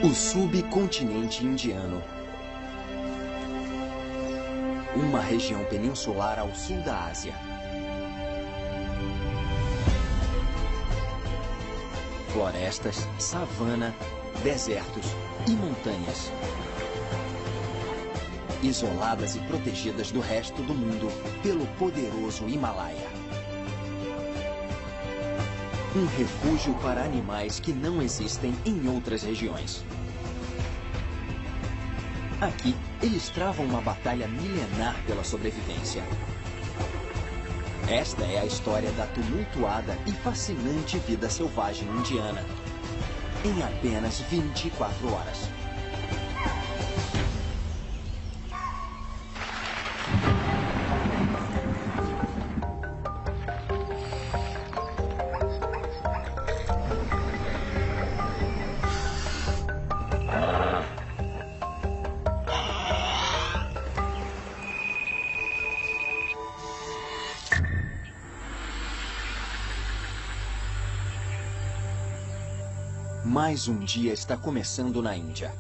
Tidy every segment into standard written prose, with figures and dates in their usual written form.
O subcontinente indiano. Uma região peninsular ao sul da Ásia. Florestas, savana, desertos e montanhas. Isoladas e protegidas do resto do mundo pelo poderoso Himalaia. Um refúgio para animais que não existem em outras regiões. Aqui, eles travam uma batalha milenar pela sobrevivência. Esta é a história da tumultuada e fascinante vida selvagem indiana, em apenas 24 horas. Mais um dia está começando na Índia.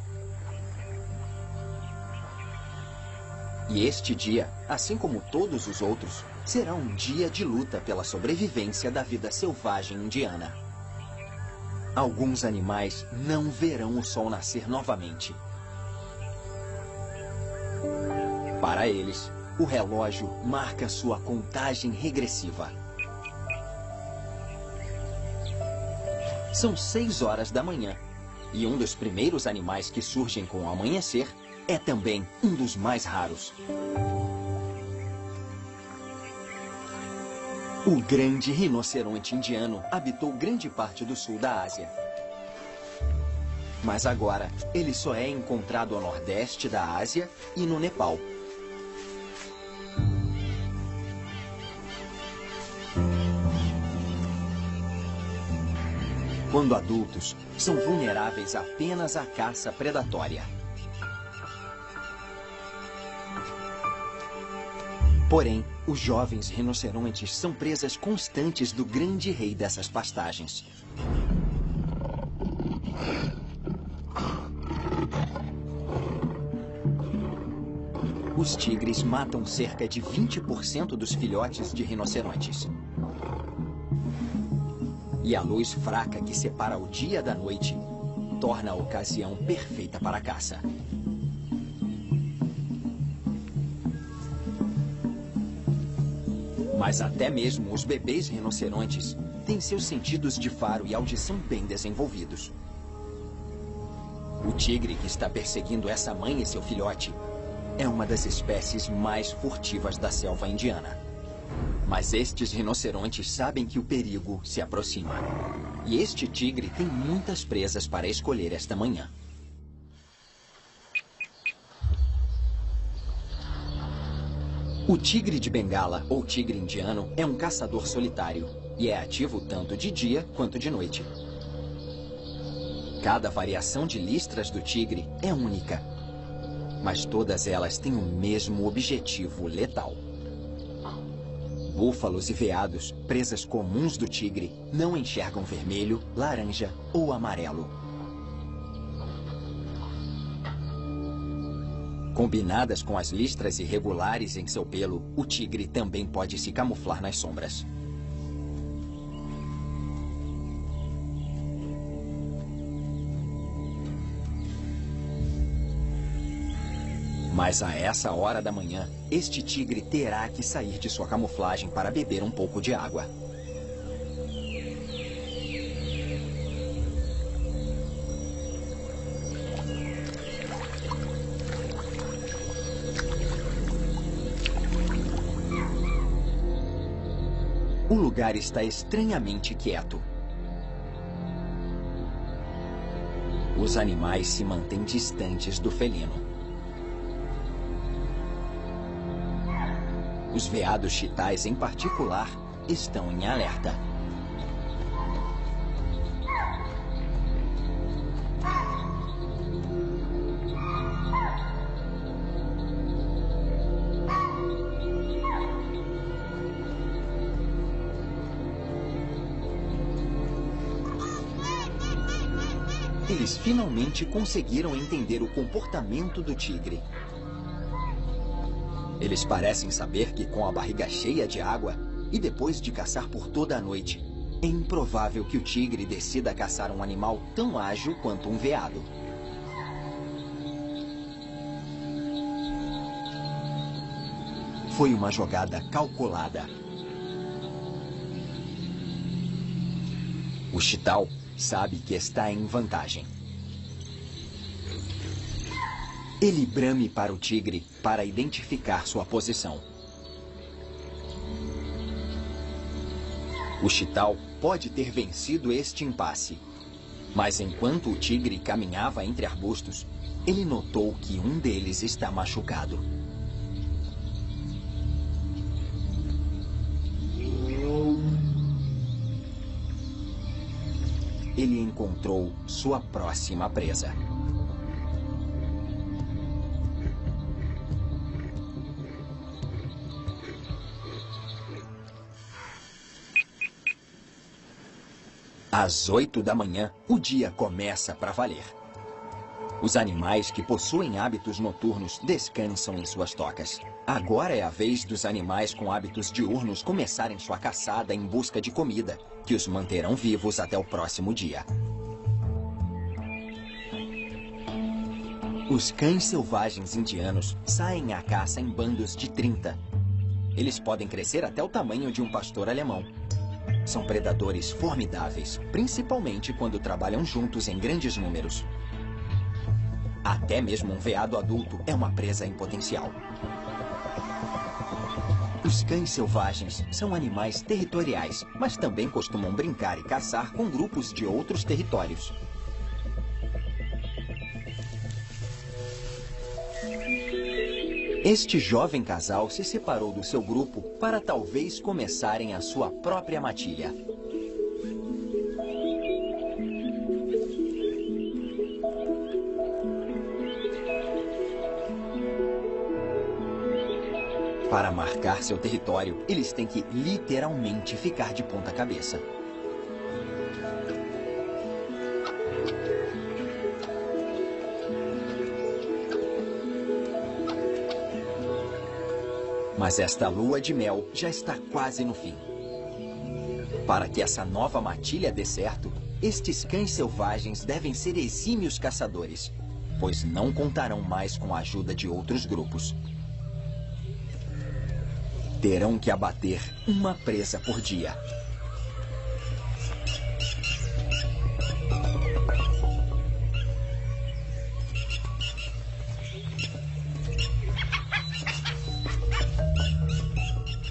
E este dia, assim como todos os outros, será um dia de luta pela sobrevivência da vida selvagem indiana. Alguns animais não verão o sol nascer novamente. Para eles, o relógio marca sua contagem regressiva. São 6 horas da manhã, e um dos primeiros animais que surgem com o amanhecer é também um dos mais raros. O grande rinoceronte indiano habitou grande parte do sul da Ásia. Mas agora, ele só é encontrado ao nordeste da Ásia e no Nepal. Quando adultos, são vulneráveis apenas à caça predatória. Porém, os jovens rinocerontes são presas constantes do grande rei dessas pastagens. Os tigres matam cerca de 20% dos filhotes de rinocerontes. E a luz fraca que separa o dia da noite torna a ocasião perfeita para a caça. Mas até mesmo os bebês rinocerontes têm seus sentidos de faro e audição bem desenvolvidos. O tigre que está perseguindo essa mãe e seu filhote é uma das espécies mais furtivas da selva indiana. Mas estes rinocerontes sabem que o perigo se aproxima. E este tigre tem muitas presas para escolher esta manhã. O tigre de Bengala, ou tigre indiano, é um caçador solitário e é ativo tanto de dia quanto de noite. Cada variação de listras do tigre é única, mas todas elas têm o mesmo objetivo letal. Búfalos e veados, presas comuns do tigre, não enxergam vermelho, laranja ou amarelo. Combinadas com as listras irregulares em seu pelo, o tigre também pode se camuflar nas sombras. Mas a essa hora da manhã, este tigre terá que sair de sua camuflagem para beber um pouco de água. O lugar está estranhamente quieto. Os animais se mantêm distantes do felino. Os veados chitais, em particular, estão em alerta. eles finalmente conseguiram entender o comportamento do tigre. Eles parecem saber que com a barriga cheia de água e depois de caçar por toda a noite, é improvável que o tigre decida caçar um animal tão ágil quanto um veado. Foi uma jogada calculada. O chital sabe que está em vantagem. Ele brame para o tigre para identificar sua posição. O chital pode ter vencido este impasse, mas enquanto o tigre caminhava entre arbustos, ele notou que um deles está machucado. Ele encontrou sua próxima presa. Às 8 da manhã, o dia começa para valer. Os animais que possuem hábitos noturnos descansam em suas tocas. Agora é a vez dos animais com hábitos diurnos começarem sua caçada em busca de comida, que os manterão vivos até o próximo dia. Os cães selvagens indianos saem à caça em bandos de 30. Eles podem crescer até o tamanho de um pastor alemão. São predadores formidáveis, principalmente quando trabalham juntos em grandes números. Até mesmo um veado adulto é uma presa em potencial. Os cães selvagens são animais territoriais, mas também costumam brincar e caçar com grupos de outros territórios. Este jovem casal se separou do seu grupo para talvez começarem a sua própria matilha. Para marcar seu território, eles têm que literalmente ficar de ponta cabeça. Mas esta lua de mel já está quase no fim. Para que essa nova matilha dê certo, estes cães selvagens devem ser exímios caçadores, pois não contarão mais com a ajuda de outros grupos. Terão que abater uma presa por dia.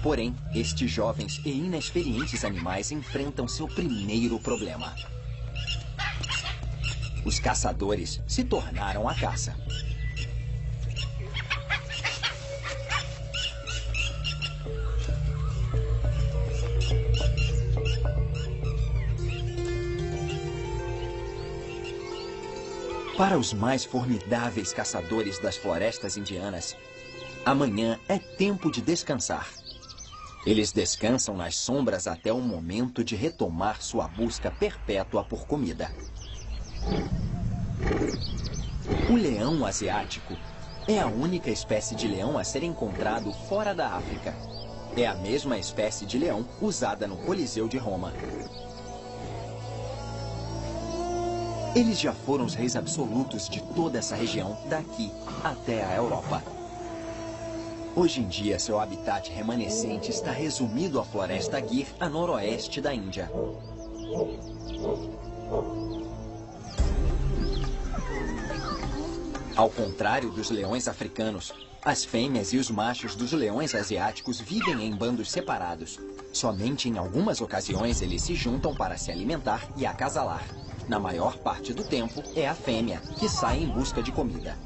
Porém, estes jovens e inexperientes animais enfrentam seu primeiro problema. Os caçadores se tornaram a caça. Para os mais formidáveis caçadores das florestas indianas, amanhã é tempo de descansar. Eles descansam nas sombras até o momento de retomar sua busca perpétua por comida. O leão asiático é a única espécie de leão a ser encontrado fora da África. É a mesma espécie de leão usada no Coliseu de Roma. Eles já foram os reis absolutos de toda essa região, daqui até a Europa. Hoje em dia, seu habitat remanescente está resumido à floresta Gir, a noroeste da Índia. Ao contrário dos leões africanos, as fêmeas e os machos dos leões asiáticos vivem em bandos separados. Somente em algumas ocasiões eles se juntam para se alimentar e acasalar. Na maior parte do tempo, é a fêmea que sai em busca de comida.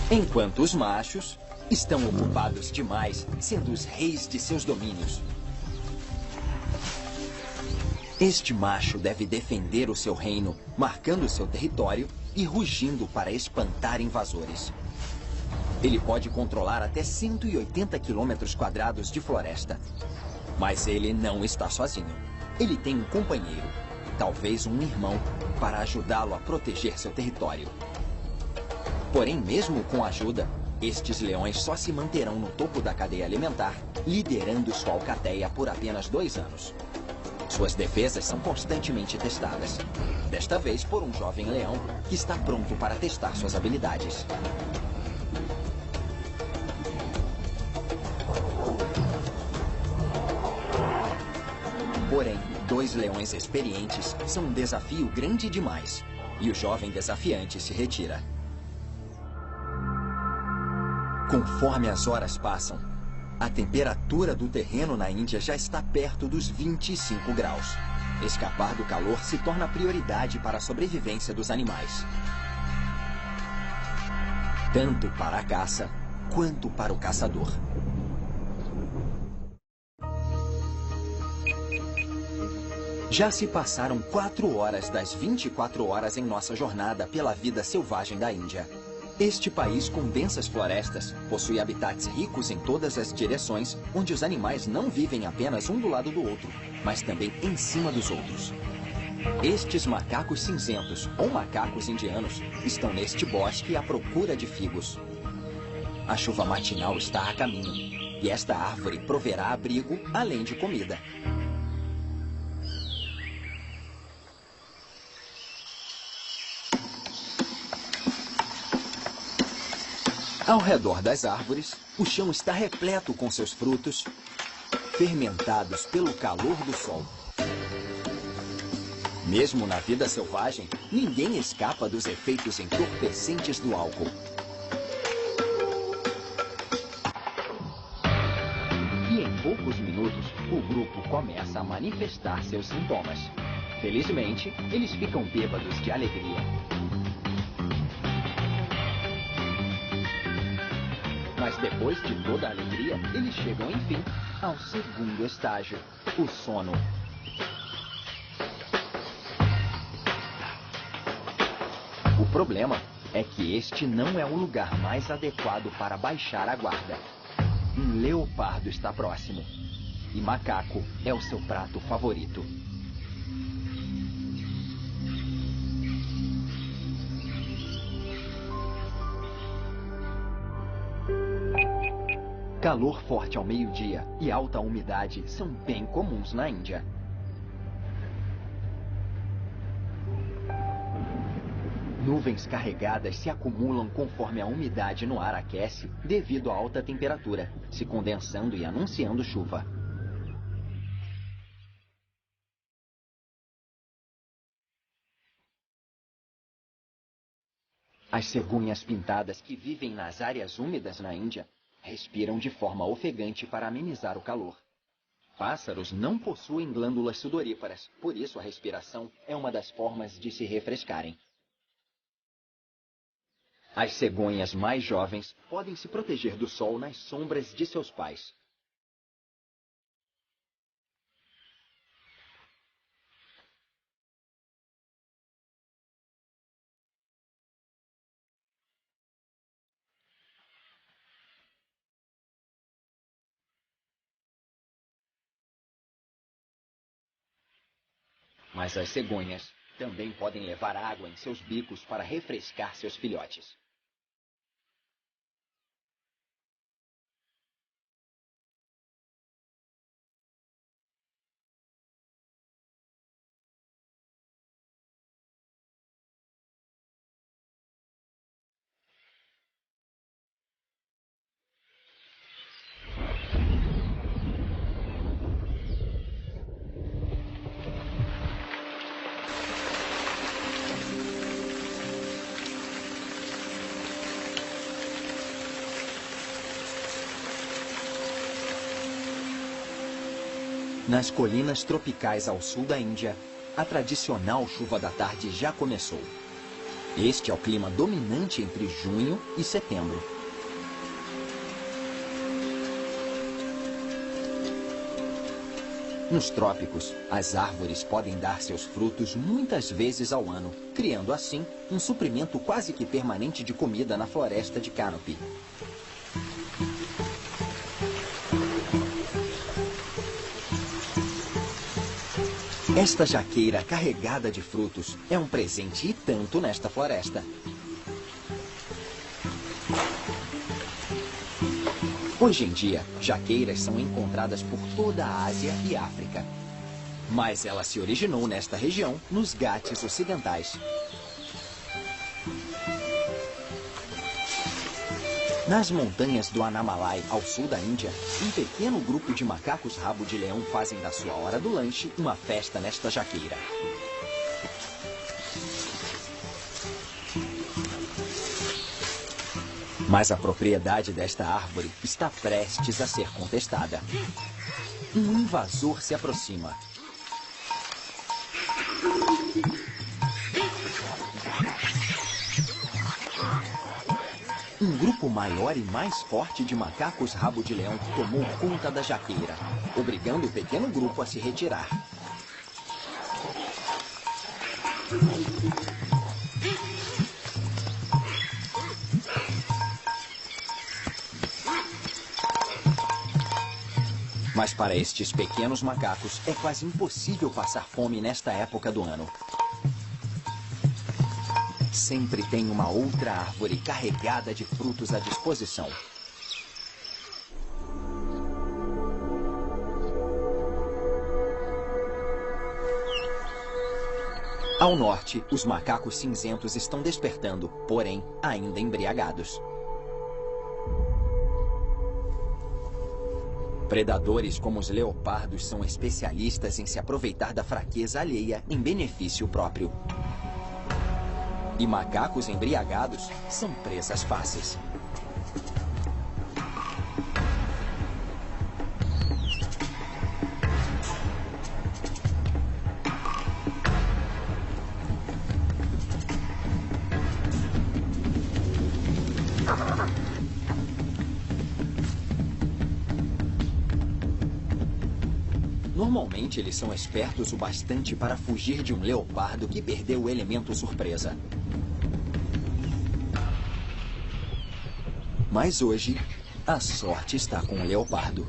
Enquanto os machos estão ocupados demais, sendo os reis de seus domínios. Este macho deve defender o seu reino, marcando seu território e rugindo para espantar invasores. Ele pode controlar até 180 quilômetros quadrados de floresta. Mas ele não está sozinho. ele tem um companheiro, talvez um irmão, para ajudá-lo a proteger seu território. Porém, mesmo com ajuda, estes leões só se manterão no topo da cadeia alimentar, liderando sua alcateia por apenas 2 anos. Suas defesas são constantemente testadas, desta vez por um jovem leão que está pronto para testar suas habilidades. Porém, 2 leões experientes são um desafio grande demais, e o jovem desafiante se retira. Conforme as horas passam, a temperatura do terreno na Índia já está perto dos 25 graus. Escapar do calor se torna prioridade para a sobrevivência dos animais. Tanto para a caça, quanto para o caçador. Já se passaram 4 horas das 24 horas em nossa jornada pela vida selvagem da Índia. Este país com densas florestas possui habitats ricos em todas as direções, onde os animais não vivem apenas um do lado do outro, mas também em cima dos outros. Estes macacos cinzentos, ou macacos indianos, estão neste bosque à procura de figos. A chuva matinal está a caminho, e esta árvore proverá abrigo, além de comida. Ao redor das árvores, o chão está repleto com seus frutos, fermentados pelo calor do sol. Mesmo na vida selvagem, ninguém escapa dos efeitos entorpecentes do álcool. E em poucos minutos, o grupo começa a manifestar seus sintomas. Felizmente, eles ficam bêbados de alegria. Mas depois de toda a alegria, eles chegam, enfim, ao segundo estágio, o sono. O problema é que este não é o lugar mais adequado para baixar a guarda. Um leopardo está próximo, e macaco é o seu prato favorito. Calor forte ao meio-dia e alta umidade são bem comuns na Índia. Nuvens carregadas se acumulam conforme a umidade no ar aquece devido à alta temperatura, se condensando e anunciando chuva. As cegonhas pintadas que vivem nas áreas úmidas na Índia respiram de forma ofegante para amenizar o calor. Pássaros não possuem glândulas sudoríparas, por isso a respiração é uma das formas de se refrescarem. As cegonhas mais jovens podem se proteger do sol nas sombras de seus pais. Mas as cegonhas também podem levar água em seus bicos para refrescar seus filhotes. Nas colinas tropicais ao sul da Índia, a tradicional chuva da tarde já começou. Este é o clima dominante entre junho e setembro. Nos trópicos, as árvores podem dar seus frutos muitas vezes ao ano, criando assim um suprimento quase que permanente de comida na floresta de Canopy. Esta jaqueira carregada de frutos é um presente e tanto nesta floresta. Hoje em dia, jaqueiras são encontradas por toda a Ásia e África. Mas ela se originou nesta região, nos Ghats ocidentais. Nas montanhas do Annamalai, ao sul da Índia, um pequeno grupo de macacos rabo de leão fazem da sua hora do lanche uma festa nesta jaqueira. Mas a propriedade desta árvore está prestes a ser contestada. Um invasor se aproxima. Um grupo maior e mais forte de macacos rabo de leão tomou conta da jaqueira, obrigando o pequeno grupo a se retirar. Mas para estes pequenos macacos é quase impossível passar fome nesta época do ano. Sempre tem uma outra árvore carregada de frutos à disposição. Ao norte, os macacos cinzentos estão despertando, porém, ainda embriagados. Predadores como os leopardos são especialistas em se aproveitar da fraqueza alheia em benefício próprio. E macacos embriagados são presas fáceis. Normalmente eles são espertos o bastante para fugir de um leopardo que perdeu o elemento surpresa. Mas hoje, a sorte está com o leopardo.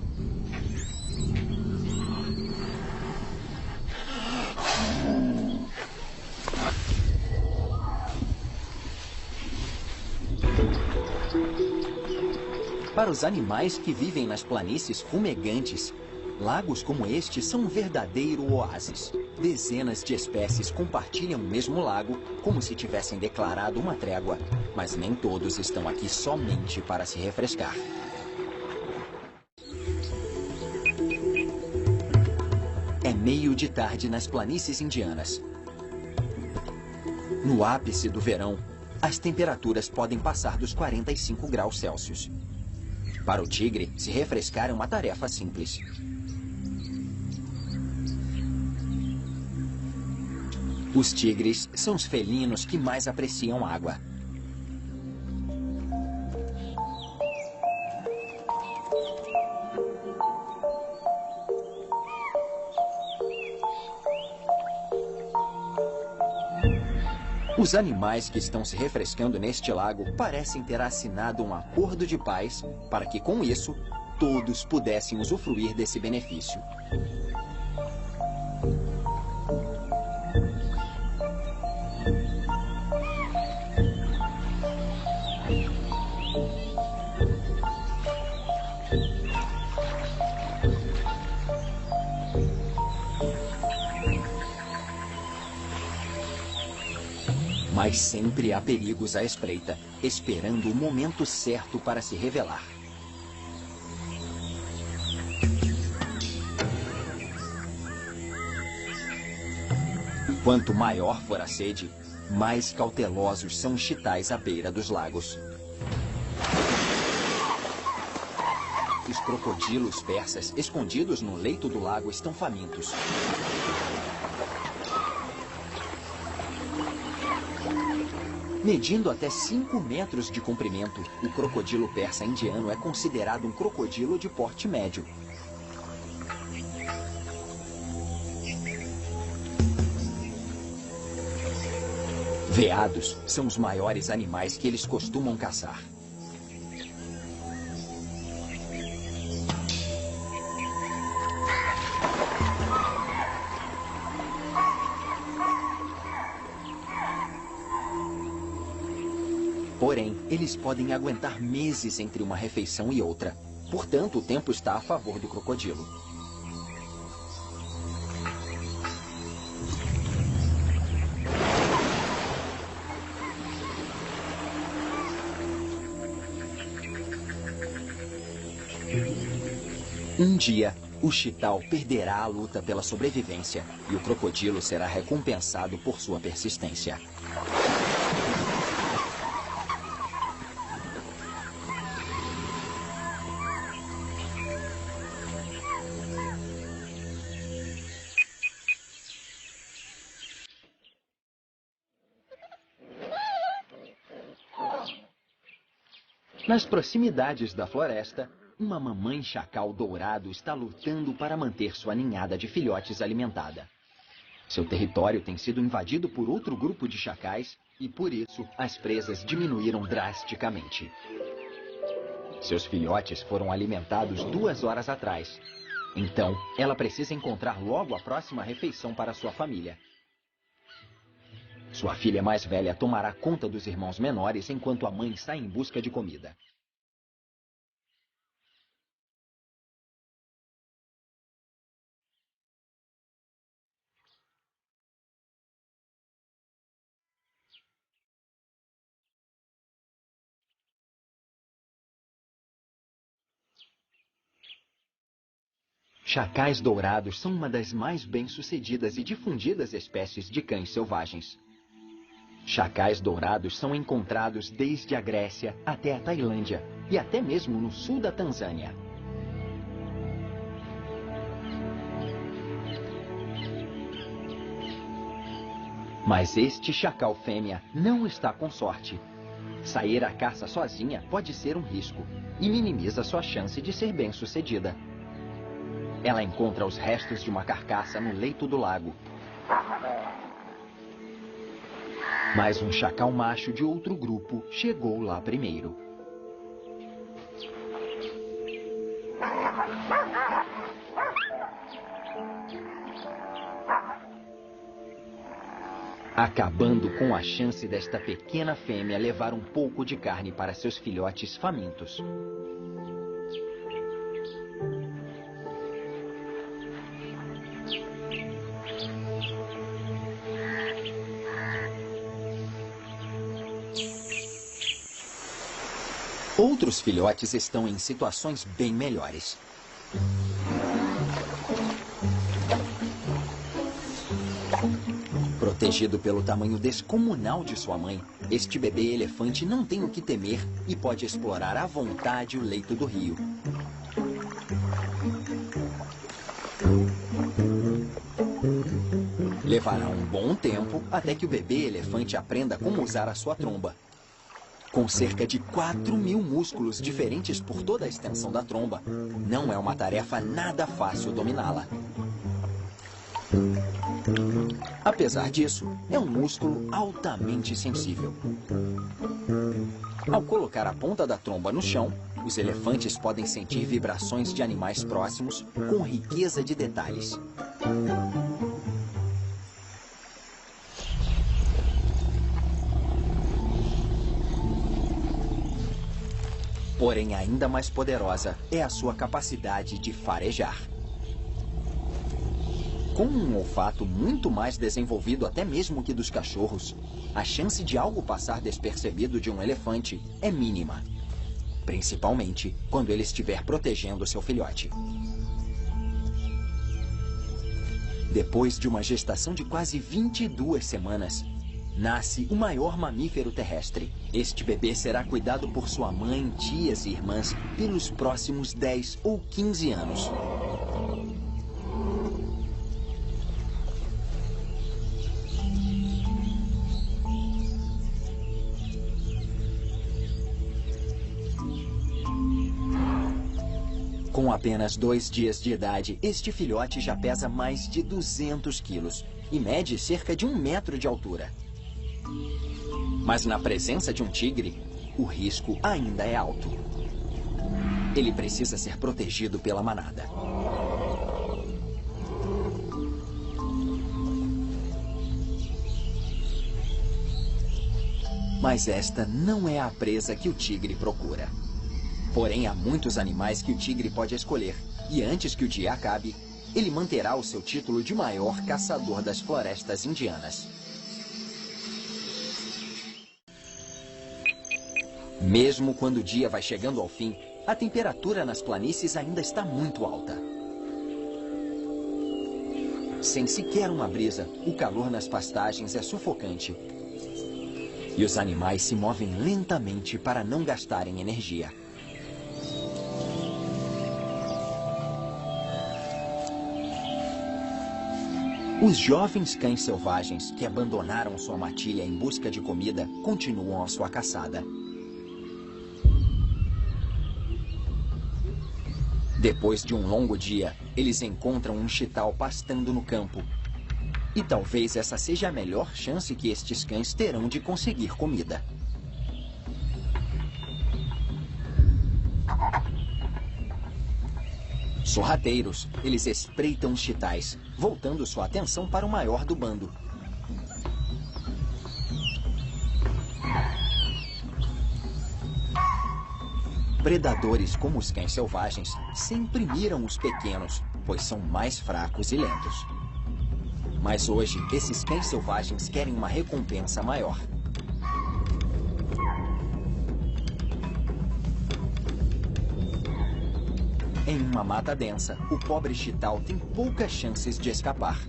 Para os animais que vivem nas planícies fumegantes, lagos como este são um verdadeiro oásis. Dezenas de espécies compartilham o mesmo lago como se tivessem declarado uma trégua. Mas nem todos estão aqui somente para se refrescar. É meio de tarde nas planícies indianas. No ápice do verão, as temperaturas podem passar dos 45 graus Celsius. Para o tigre, se refrescar é uma tarefa simples. Os tigres são os felinos que mais apreciam água. Os animais que estão se refrescando neste lago parecem ter assinado um acordo de paz para que, com isso, todos pudessem usufruir desse benefício. Mas sempre há perigos à espreita, esperando o momento certo para se revelar. Quanto maior for a sede, mais cautelosos são os chitais à beira dos lagos. Os crocodilos persas, escondidos no leito do lago, estão famintos. Medindo até 5 metros de comprimento, o crocodilo persa indiano é considerado um crocodilo de porte médio. Veados são os maiores animais que eles costumam caçar. Porém, eles podem aguentar meses entre uma refeição e outra. Portanto, o tempo está a favor do crocodilo. Um dia, o chital perderá a luta pela sobrevivência e o crocodilo será recompensado por sua persistência. Nas proximidades da floresta, uma mamãe chacal dourado está lutando para manter sua ninhada de filhotes alimentada. Seu território tem sido invadido por outro grupo de chacais e, por isso, as presas diminuíram drasticamente. Seus filhotes foram alimentados 2 horas atrás. Então, ela precisa encontrar logo a próxima refeição para sua família. Sua filha mais velha tomará conta dos irmãos menores enquanto a mãe sai em busca de comida. Chacais dourados são uma das mais bem-sucedidas e difundidas espécies de cães selvagens. Chacais dourados são encontrados desde a Grécia até a Tailândia e até mesmo no sul da Tanzânia. Mas este chacal fêmea não está com sorte. Sair à caça sozinha pode ser um risco e minimiza sua chance de ser bem-sucedida. Ela encontra os restos de uma carcaça no leito do lago. Mas um chacal macho de outro grupo chegou lá primeiro. Acabando com a chance desta pequena fêmea levar um pouco de carne para seus filhotes famintos. Outros filhotes estão em situações bem melhores. Protegido pelo tamanho descomunal de sua mãe, este bebê elefante não tem o que temer e pode explorar à vontade o leito do rio. Levará um bom tempo até que o bebê elefante aprenda como usar a sua tromba. Com cerca de 4.000 músculos diferentes por toda a extensão da tromba, não é uma tarefa nada fácil dominá-la. Apesar disso, é um músculo altamente sensível. Ao colocar a ponta da tromba no chão, os elefantes podem sentir vibrações de animais próximos com riqueza de detalhes. Porém, ainda mais poderosa é a sua capacidade de farejar. Com um olfato muito mais desenvolvido até mesmo que dos cachorros, a chance de algo passar despercebido de um elefante é mínima. Principalmente quando ele estiver protegendo seu filhote. Depois de uma gestação de quase 22 semanas, nasce o maior mamífero terrestre. Este bebê será cuidado por sua mãe, tias e irmãs pelos próximos 10 ou 15 anos. Com apenas 2 dias de idade, este filhote já pesa mais de 200 quilos e mede cerca de 1 metro de altura. Mas na presença de um tigre, o risco ainda é alto. Ele precisa ser protegido pela manada. Mas esta não é a presa que o tigre procura. Porém, há muitos animais que o tigre pode escolher. E antes que o dia acabe, ele manterá o seu título de maior caçador das florestas indianas. Mesmo quando o dia vai chegando ao fim, a temperatura nas planícies ainda está muito alta. Sem sequer uma brisa, o calor nas pastagens é sufocante. E os animais se movem lentamente para não gastarem energia. Os jovens cães selvagens que abandonaram sua matilha em busca de comida continuam a sua caçada. Depois de um longo dia, eles encontram um chital pastando no campo. E talvez essa seja a melhor chance que estes cães terão de conseguir comida. Sorrateiros, eles espreitam os chitais, voltando sua atenção para o maior do bando. Predadores como os cães selvagens sempre miram os pequenos, pois são mais fracos e lentos. Mas hoje, esses cães selvagens querem uma recompensa maior. Em uma mata densa, o pobre chital tem poucas chances de escapar.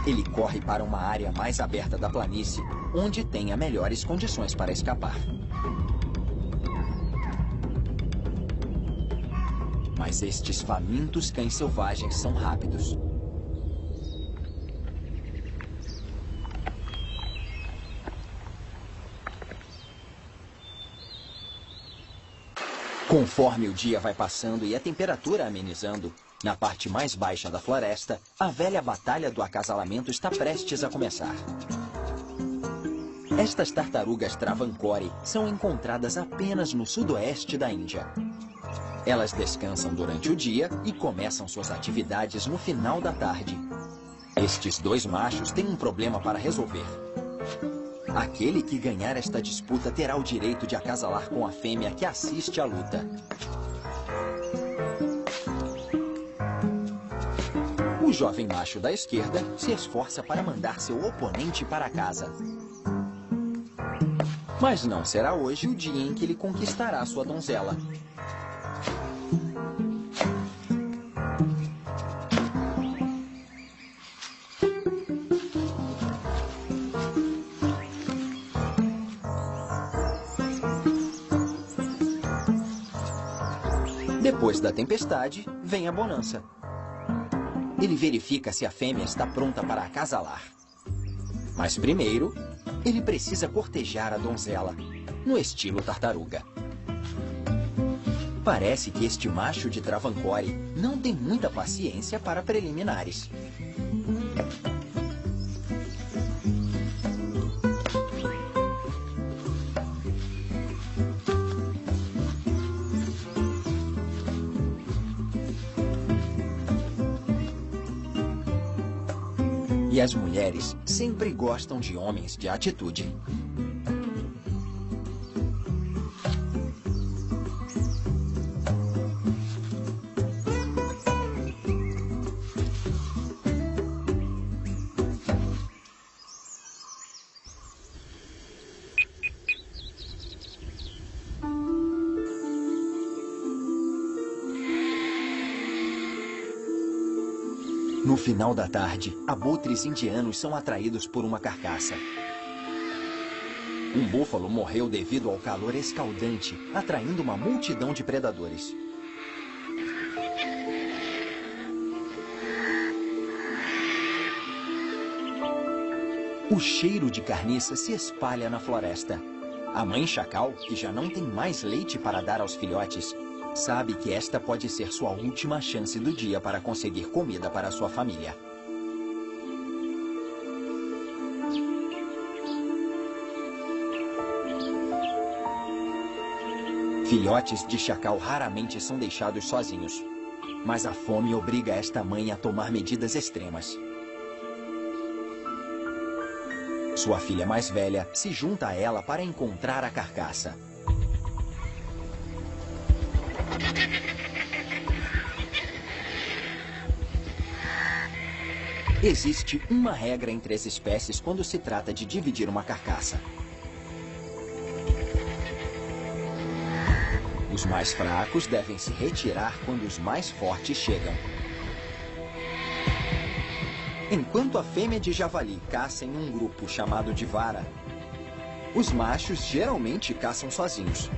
Ele corre para uma área mais aberta da planície, onde tenha melhores condições para escapar. Mas estes famintos cães selvagens são rápidos. Conforme o dia vai passando e a temperatura amenizando, na parte mais baixa da floresta, a velha batalha do acasalamento está prestes a começar. Estas tartarugas Travancore são encontradas apenas no sudoeste da Índia. Elas descansam durante o dia e começam suas atividades no final da tarde. Estes dois machos têm um problema para resolver. Aquele que ganhar esta disputa terá o direito de acasalar com a fêmea que assiste à luta. O jovem macho da esquerda se esforça para mandar seu oponente para casa. Mas não será hoje o dia em que ele conquistará sua donzela. Depois da tempestade, vem a bonança. Ele verifica se a fêmea está pronta para acasalar. Mas primeiro, ele precisa cortejar a donzela, no estilo tartaruga. Parece que este macho de Travancore não tem muita paciência para preliminares. E as mulheres sempre gostam de homens de atitude. No final da tarde, abutres indianos são atraídos por uma carcaça. Um búfalo morreu devido ao calor escaldante, atraindo uma multidão de predadores. O cheiro de carniça se espalha na floresta. A mãe chacal, que já não tem mais leite para dar aos filhotes, sabe que esta pode ser sua última chance do dia para conseguir comida para sua família. Filhotes de chacal raramente são deixados sozinhos, mas a fome obriga esta mãe a tomar medidas extremas. Sua filha mais velha se junta a ela para encontrar a carcaça. Existe uma regra entre as espécies quando se trata de dividir uma carcaça. Os mais fracos devem se retirar quando os mais fortes chegam. Enquanto a fêmea de javali caça em um grupo chamado de vara, os machos geralmente caçam sozinhos.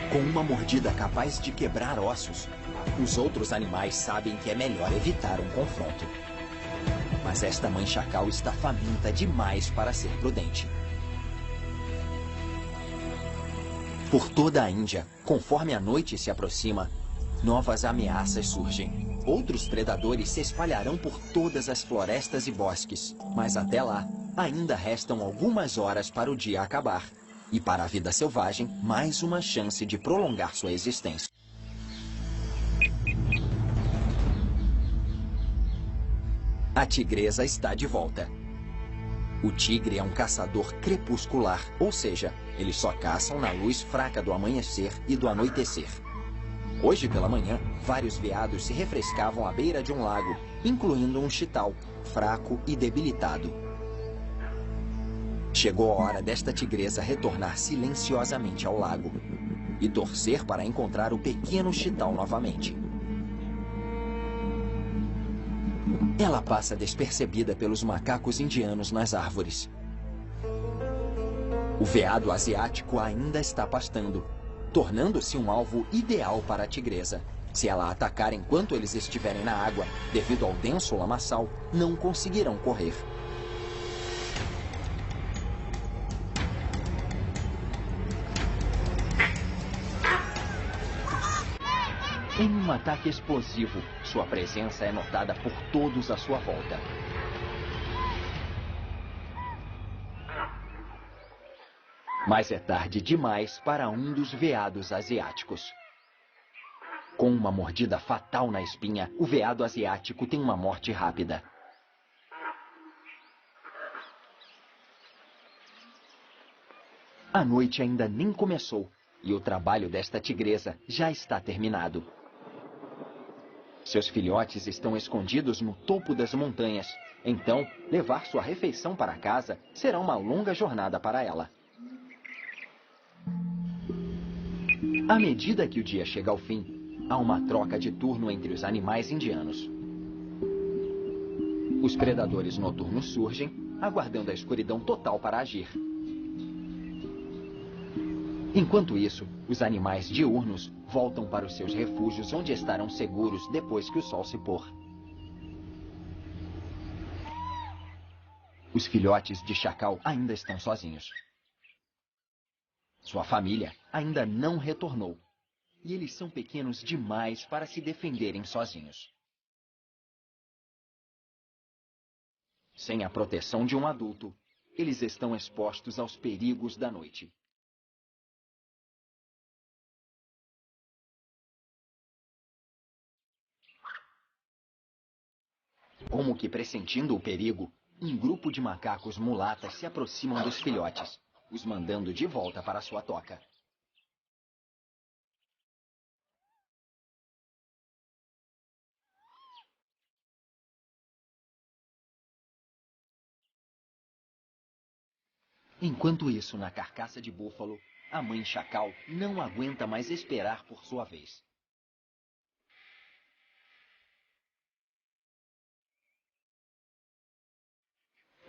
Com uma mordida capaz de quebrar ossos, os outros animais sabem que é melhor evitar um confronto. Mas esta mãe chacal está faminta demais para ser prudente. Por toda a Índia, conforme a noite se aproxima, novas ameaças surgem. Outros predadores se espalharão por todas as florestas e bosques. Mas até lá, ainda restam algumas horas para o dia acabar. E para a vida selvagem, mais uma chance de prolongar sua existência. A tigresa está de volta. O tigre é um caçador crepuscular, ou seja, eles só caçam na luz fraca do amanhecer e do anoitecer. Hoje pela manhã, vários veados se refrescavam à beira de um lago, incluindo um chital, fraco e debilitado. Chegou a hora desta tigresa retornar silenciosamente ao lago e torcer para encontrar o pequeno chital novamente. Ela passa despercebida pelos macacos indianos nas árvores. O veado asiático ainda está pastando, tornando-se um alvo ideal para a tigresa. Se ela atacar enquanto eles estiverem na água, devido ao denso lamaçal, não conseguirão correr. Em um ataque explosivo, sua presença é notada por todos à sua volta. Mas é tarde demais para um dos veados asiáticos. Com uma mordida fatal na espinha, o veado asiático tem uma morte rápida. A noite ainda nem começou e o trabalho desta tigresa já está terminado. Seus filhotes estão escondidos no topo das montanhas. Então, levar sua refeição para casa será uma longa jornada para ela. À medida que o dia chega ao fim, há uma troca de turno entre os animais indianos. Os predadores noturnos surgem, aguardando a escuridão total para agir. Enquanto isso, os animais diurnos voltam para os seus refúgios, onde estarão seguros depois que o sol se pôr. Os filhotes de chacal ainda estão sozinhos. Sua família ainda não retornou. E eles são pequenos demais para se defenderem sozinhos. Sem a proteção de um adulto, eles estão expostos aos perigos da noite. Como que pressentindo o perigo, um grupo de macacos mulatas se aproximam dos filhotes, os mandando de volta para sua toca. Enquanto isso, na carcaça de búfalo, a mãe chacal não aguenta mais esperar por sua vez.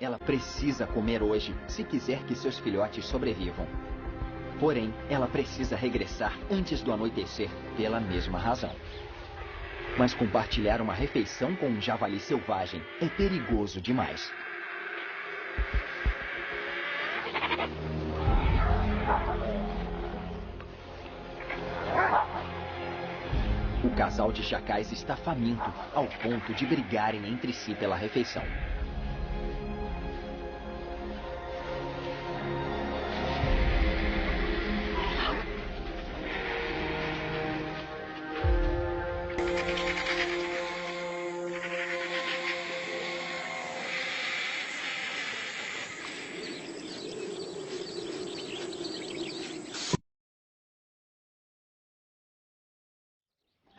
Ela precisa comer hoje, se quiser que seus filhotes sobrevivam. Porém, ela precisa regressar antes do anoitecer, pela mesma razão. Mas compartilhar uma refeição com um javali selvagem é perigoso demais. O casal de chacais está faminto, ao ponto de brigarem entre si pela refeição.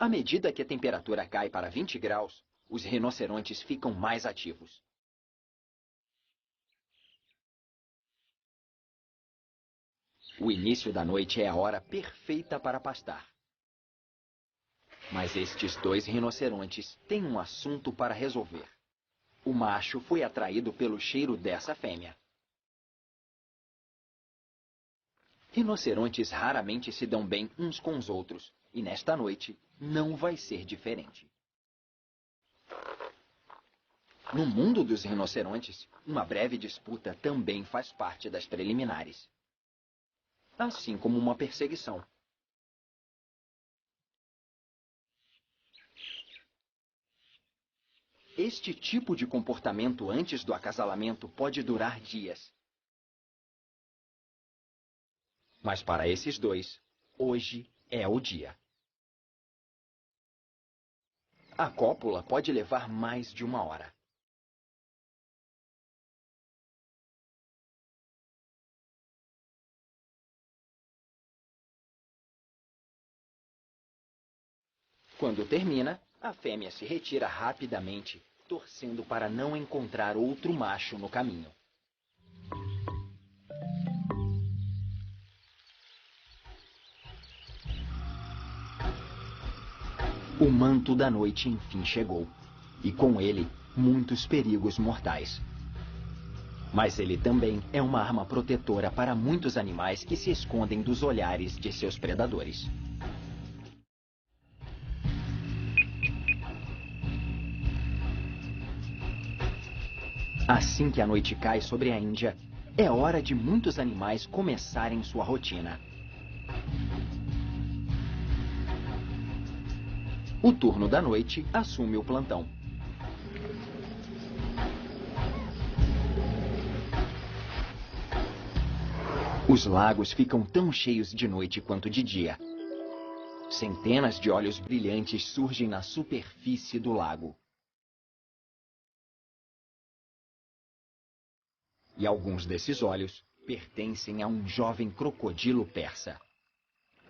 À medida que a temperatura cai para 20 graus, os rinocerontes ficam mais ativos. O início da noite é a hora perfeita para pastar. Mas estes dois rinocerontes têm um assunto para resolver. O macho foi atraído pelo cheiro dessa fêmea. Rinocerontes raramente se dão bem uns com os outros, e nesta noite não vai ser diferente. No mundo dos rinocerontes, uma breve disputa também faz parte das preliminares. Assim como uma perseguição. Este tipo de comportamento antes do acasalamento pode durar dias. Mas para esses dois, hoje é o dia. A cópula pode levar mais de uma hora. Quando termina, a fêmea se retira rapidamente, torcendo para não encontrar outro macho no caminho. O manto da noite enfim chegou, e com ele, muitos perigos mortais. Mas ele também é uma arma protetora para muitos animais que se escondem dos olhares de seus predadores. Assim que a noite cai sobre a Índia, é hora de muitos animais começarem sua rotina. O turno da noite assume o plantão. Os lagos ficam tão cheios de noite quanto de dia. Centenas de olhos brilhantes surgem na superfície do lago. E alguns desses olhos pertencem a um jovem crocodilo persa.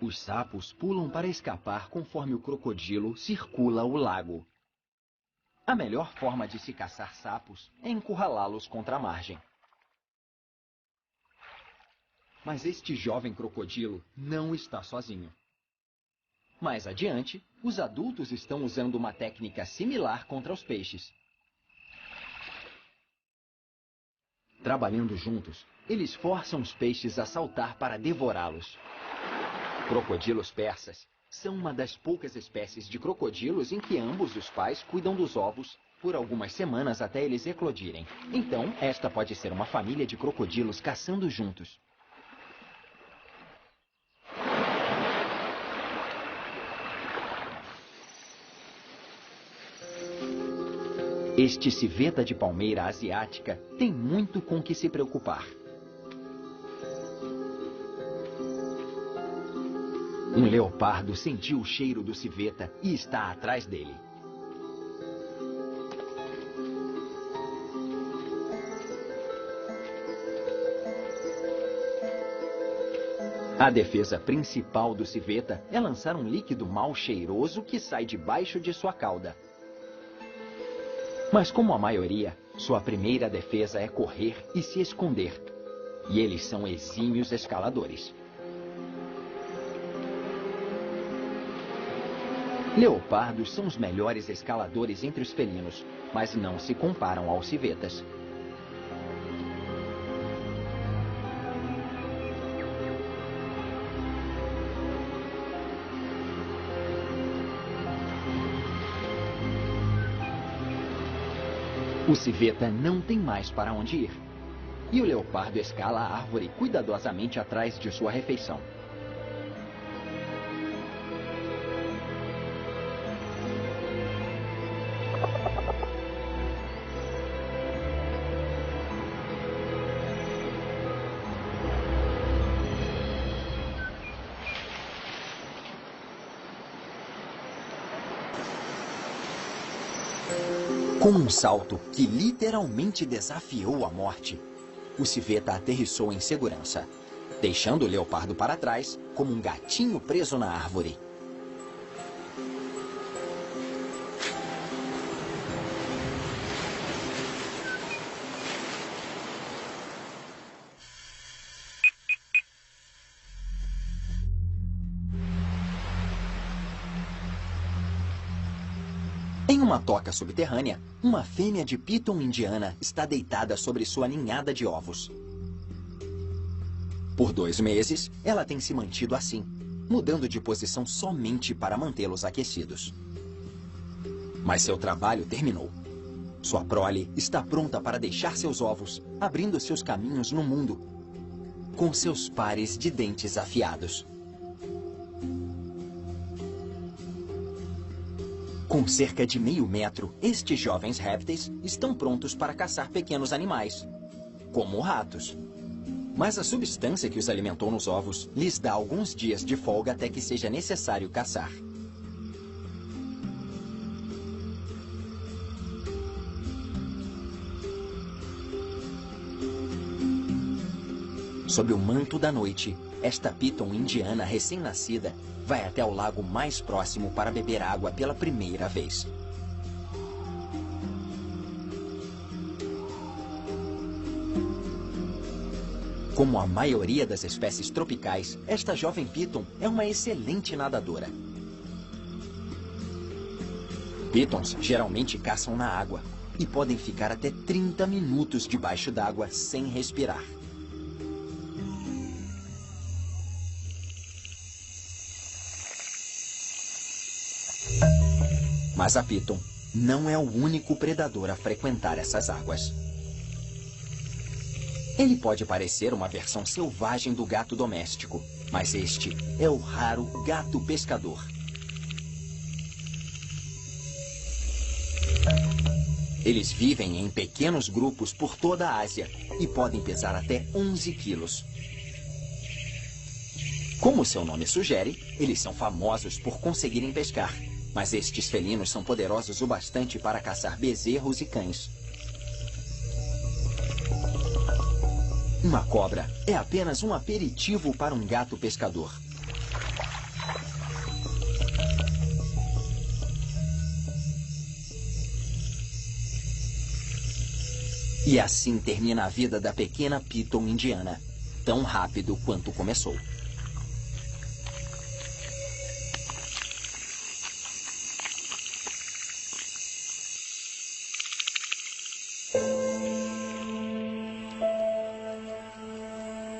Os sapos pulam para escapar conforme o crocodilo circula o lago. A melhor forma de se caçar sapos é encurralá-los contra a margem. Mas este jovem crocodilo não está sozinho. Mais adiante, os adultos estão usando uma técnica similar contra os peixes. Trabalhando juntos, eles forçam os peixes a saltar para devorá-los. Crocodilos persas são uma das poucas espécies de crocodilos em que ambos os pais cuidam dos ovos por algumas semanas até eles eclodirem. Então, esta pode ser uma família de crocodilos caçando juntos. Este civeta de palmeira asiática tem muito com que se preocupar. Um leopardo sentiu o cheiro do civeta e está atrás dele. A defesa principal do civeta é lançar um líquido mal cheiroso que sai debaixo de sua cauda. Mas como a maioria, sua primeira defesa é correr e se esconder. E eles são exímios escaladores. Leopardos são os melhores escaladores entre os felinos, mas não se comparam aos civetas. O civeta não tem mais para onde ir. E o leopardo escala a árvore cuidadosamente atrás de sua refeição. Com um salto que literalmente desafiou a morte, o civeta aterrissou em segurança, deixando o leopardo para trás como um gatinho preso na árvore. Em uma toca subterrânea, uma fêmea de piton indiana está deitada sobre sua ninhada de ovos. Por 2 meses, ela tem se mantido assim, mudando de posição somente para mantê-los aquecidos. Mas seu trabalho terminou. Sua prole está pronta para deixar seus ovos, abrindo seus caminhos no mundo, com seus pares de dentes afiados. Com cerca de meio metro, estes jovens répteis estão prontos para caçar pequenos animais, como ratos. Mas a substância que os alimentou nos ovos lhes dá alguns dias de folga até que seja necessário caçar. Sob o manto da noite, esta piton indiana recém-nascida vai até o lago mais próximo para beber água pela primeira vez. Como a maioria das espécies tropicais, esta jovem piton é uma excelente nadadora. Pitons geralmente caçam na água e podem ficar até 30 minutos debaixo d'água sem respirar. Mas a piton não é o único predador a frequentar essas águas. Ele pode parecer uma versão selvagem do gato doméstico, mas este é o raro gato pescador. Eles vivem em pequenos grupos por toda a Ásia e podem pesar até 11 quilos. Como seu nome sugere, eles são famosos por conseguirem pescar. Mas estes felinos são poderosos o bastante para caçar bezerros e cães. Uma cobra é apenas um aperitivo para um gato pescador. E assim termina a vida da pequena piton indiana, tão rápido quanto começou.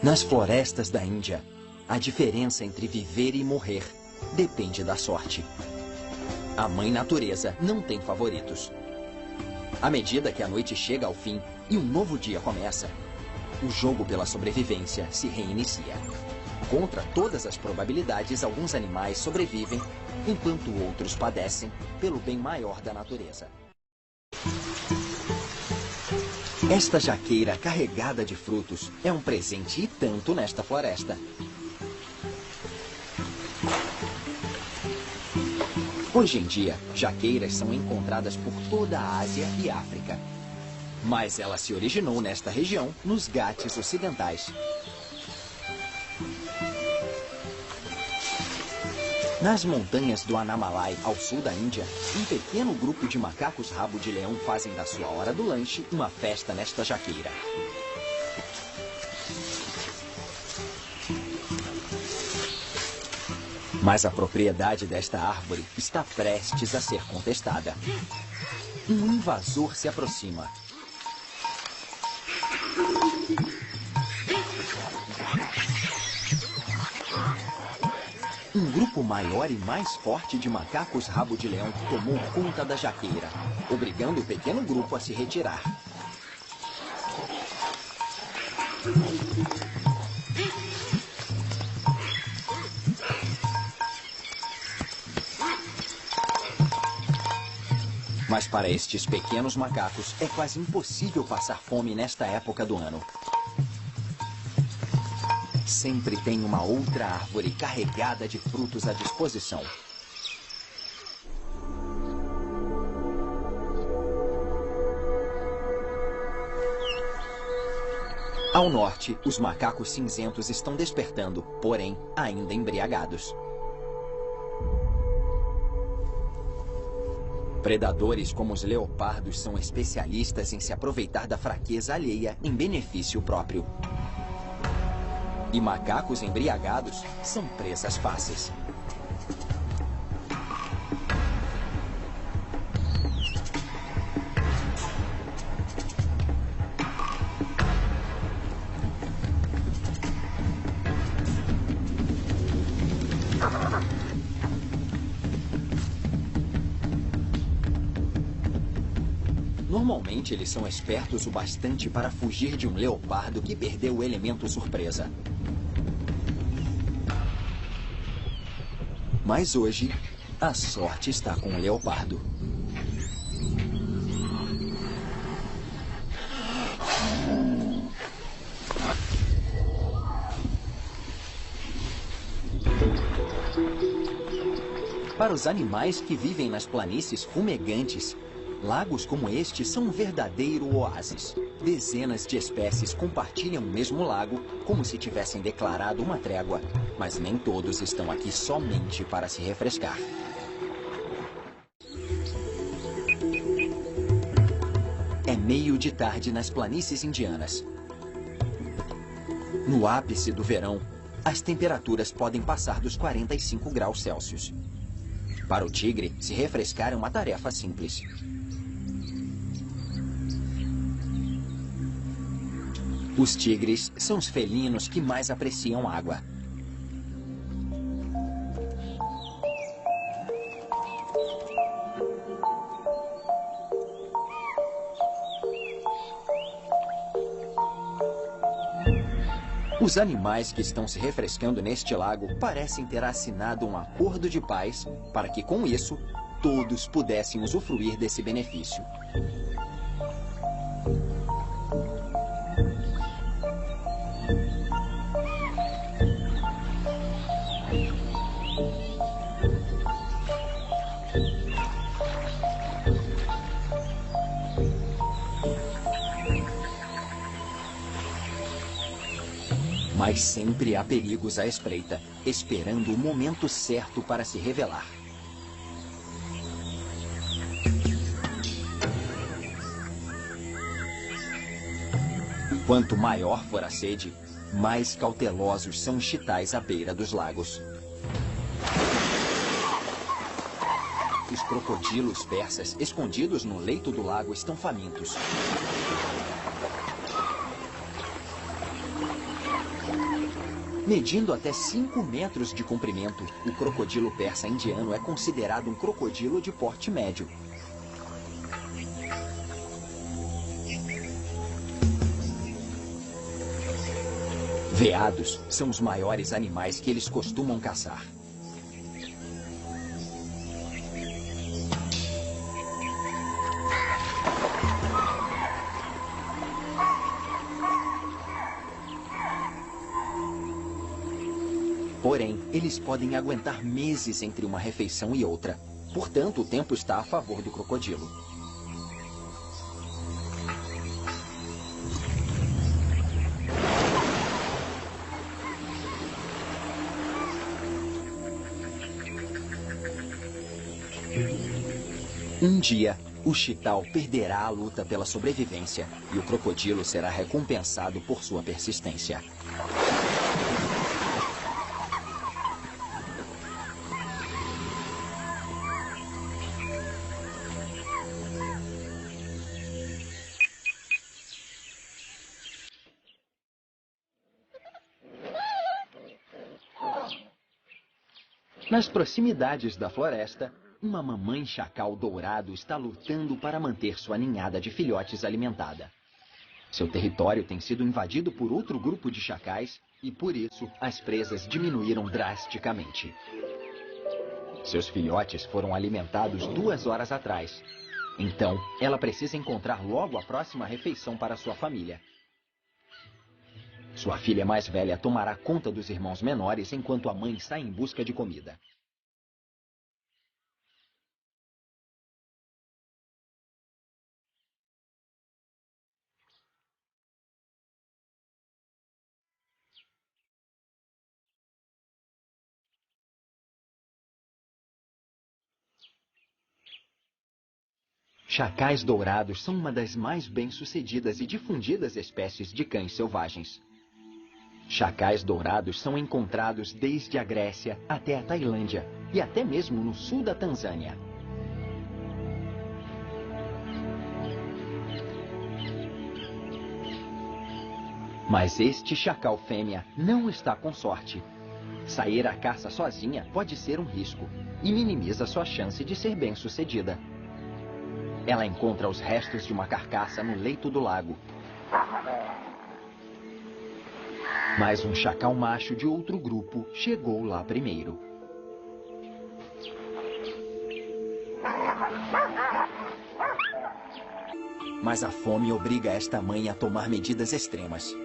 Nas florestas da Índia, a diferença entre viver e morrer depende da sorte. A mãe natureza não tem favoritos. À medida que a noite chega ao fim e um novo dia começa, o jogo pela sobrevivência se reinicia. Contra todas as probabilidades, alguns animais sobrevivem, enquanto outros padecem pelo bem maior da natureza. Esta jaqueira carregada de frutos é um presente e tanto nesta floresta. Hoje em dia, jaqueiras são encontradas por toda a Ásia e África. Mas ela se originou nesta região, nos Ghats ocidentais. Nas montanhas do Anamalai, ao sul da Índia, um pequeno grupo de macacos rabo de leão fazem da sua hora do lanche uma festa nesta jaqueira. Mas a propriedade desta árvore está prestes a ser contestada. Um invasor se aproxima. Um grupo maior e mais forte de macacos rabo de leão tomou conta da jaqueira, obrigando o pequeno grupo a se retirar. Mas para estes pequenos macacos é quase impossível passar fome nesta época do ano. Sempre tem uma outra árvore carregada de frutos à disposição. Ao norte, os macacos cinzentos estão despertando, porém, ainda embriagados. Predadores como os leopardos são especialistas em se aproveitar da fraqueza alheia em benefício próprio. E macacos embriagados são presas fáceis. Normalmente, eles são espertos o bastante para fugir de um leopardo que perdeu o elemento surpresa. Mas hoje, a sorte está com o leopardo. Para os animais que vivem nas planícies fumegantes, lagos como este são um verdadeiro oásis. Dezenas de espécies compartilham o mesmo lago, como se tivessem declarado uma trégua. Mas nem todos estão aqui somente para se refrescar. É meio de tarde nas planícies indianas. No ápice do verão, as temperaturas podem passar dos 45 graus Celsius. Para o tigre, se refrescar é uma tarefa simples. Os tigres são os felinos que mais apreciam água. Os animais que estão se refrescando neste lago parecem ter assinado um acordo de paz para que, com isso, todos pudessem usufruir desse benefício. Mas sempre há perigos à espreita, esperando o momento certo para se revelar. Quanto maior for a sede, mais cautelosos são os chitais à beira dos lagos. Os crocodilos persas, escondidos no leito do lago, estão famintos. Medindo até 5 metros de comprimento, o crocodilo persa indiano é considerado um crocodilo de porte médio. Veados são os maiores animais que eles costumam caçar. Porém, eles podem aguentar meses entre uma refeição e outra. Portanto, o tempo está a favor do crocodilo. Um dia, o chital perderá a luta pela sobrevivência e o crocodilo será recompensado por sua persistência. Nas proximidades da floresta, uma mamãe chacal dourado está lutando para manter sua ninhada de filhotes alimentada. Seu território tem sido invadido por outro grupo de chacais e, por isso, as presas diminuíram drasticamente. Seus filhotes foram alimentados 2 horas atrás. Então, ela precisa encontrar logo a próxima refeição para sua família. Sua filha mais velha tomará conta dos irmãos menores enquanto a mãe sai em busca de comida. Chacais dourados são uma das mais bem-sucedidas e difundidas espécies de cães selvagens. Chacais dourados são encontrados desde a Grécia até a Tailândia e até mesmo no sul da Tanzânia. Mas este chacal fêmea não está com sorte. Sair à caça sozinha pode ser um risco e minimiza sua chance de ser bem-sucedida. Ela encontra os restos de uma carcaça no leito do lago. Mas um chacal macho de outro grupo chegou lá primeiro. Mas a fome obriga esta mãe a tomar medidas extremas.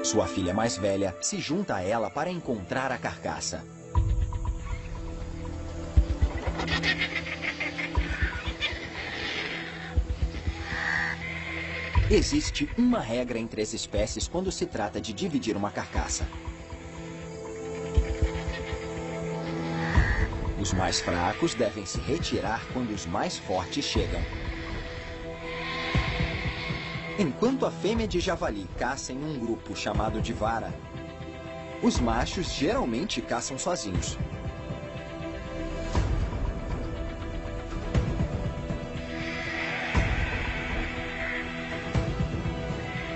Sua filha mais velha se junta a ela para encontrar a carcaça. Existe uma regra entre as espécies quando se trata de dividir uma carcaça. Os mais fracos devem se retirar quando os mais fortes chegam. Enquanto a fêmea de javali caça em um grupo chamado de vara, os machos geralmente caçam sozinhos.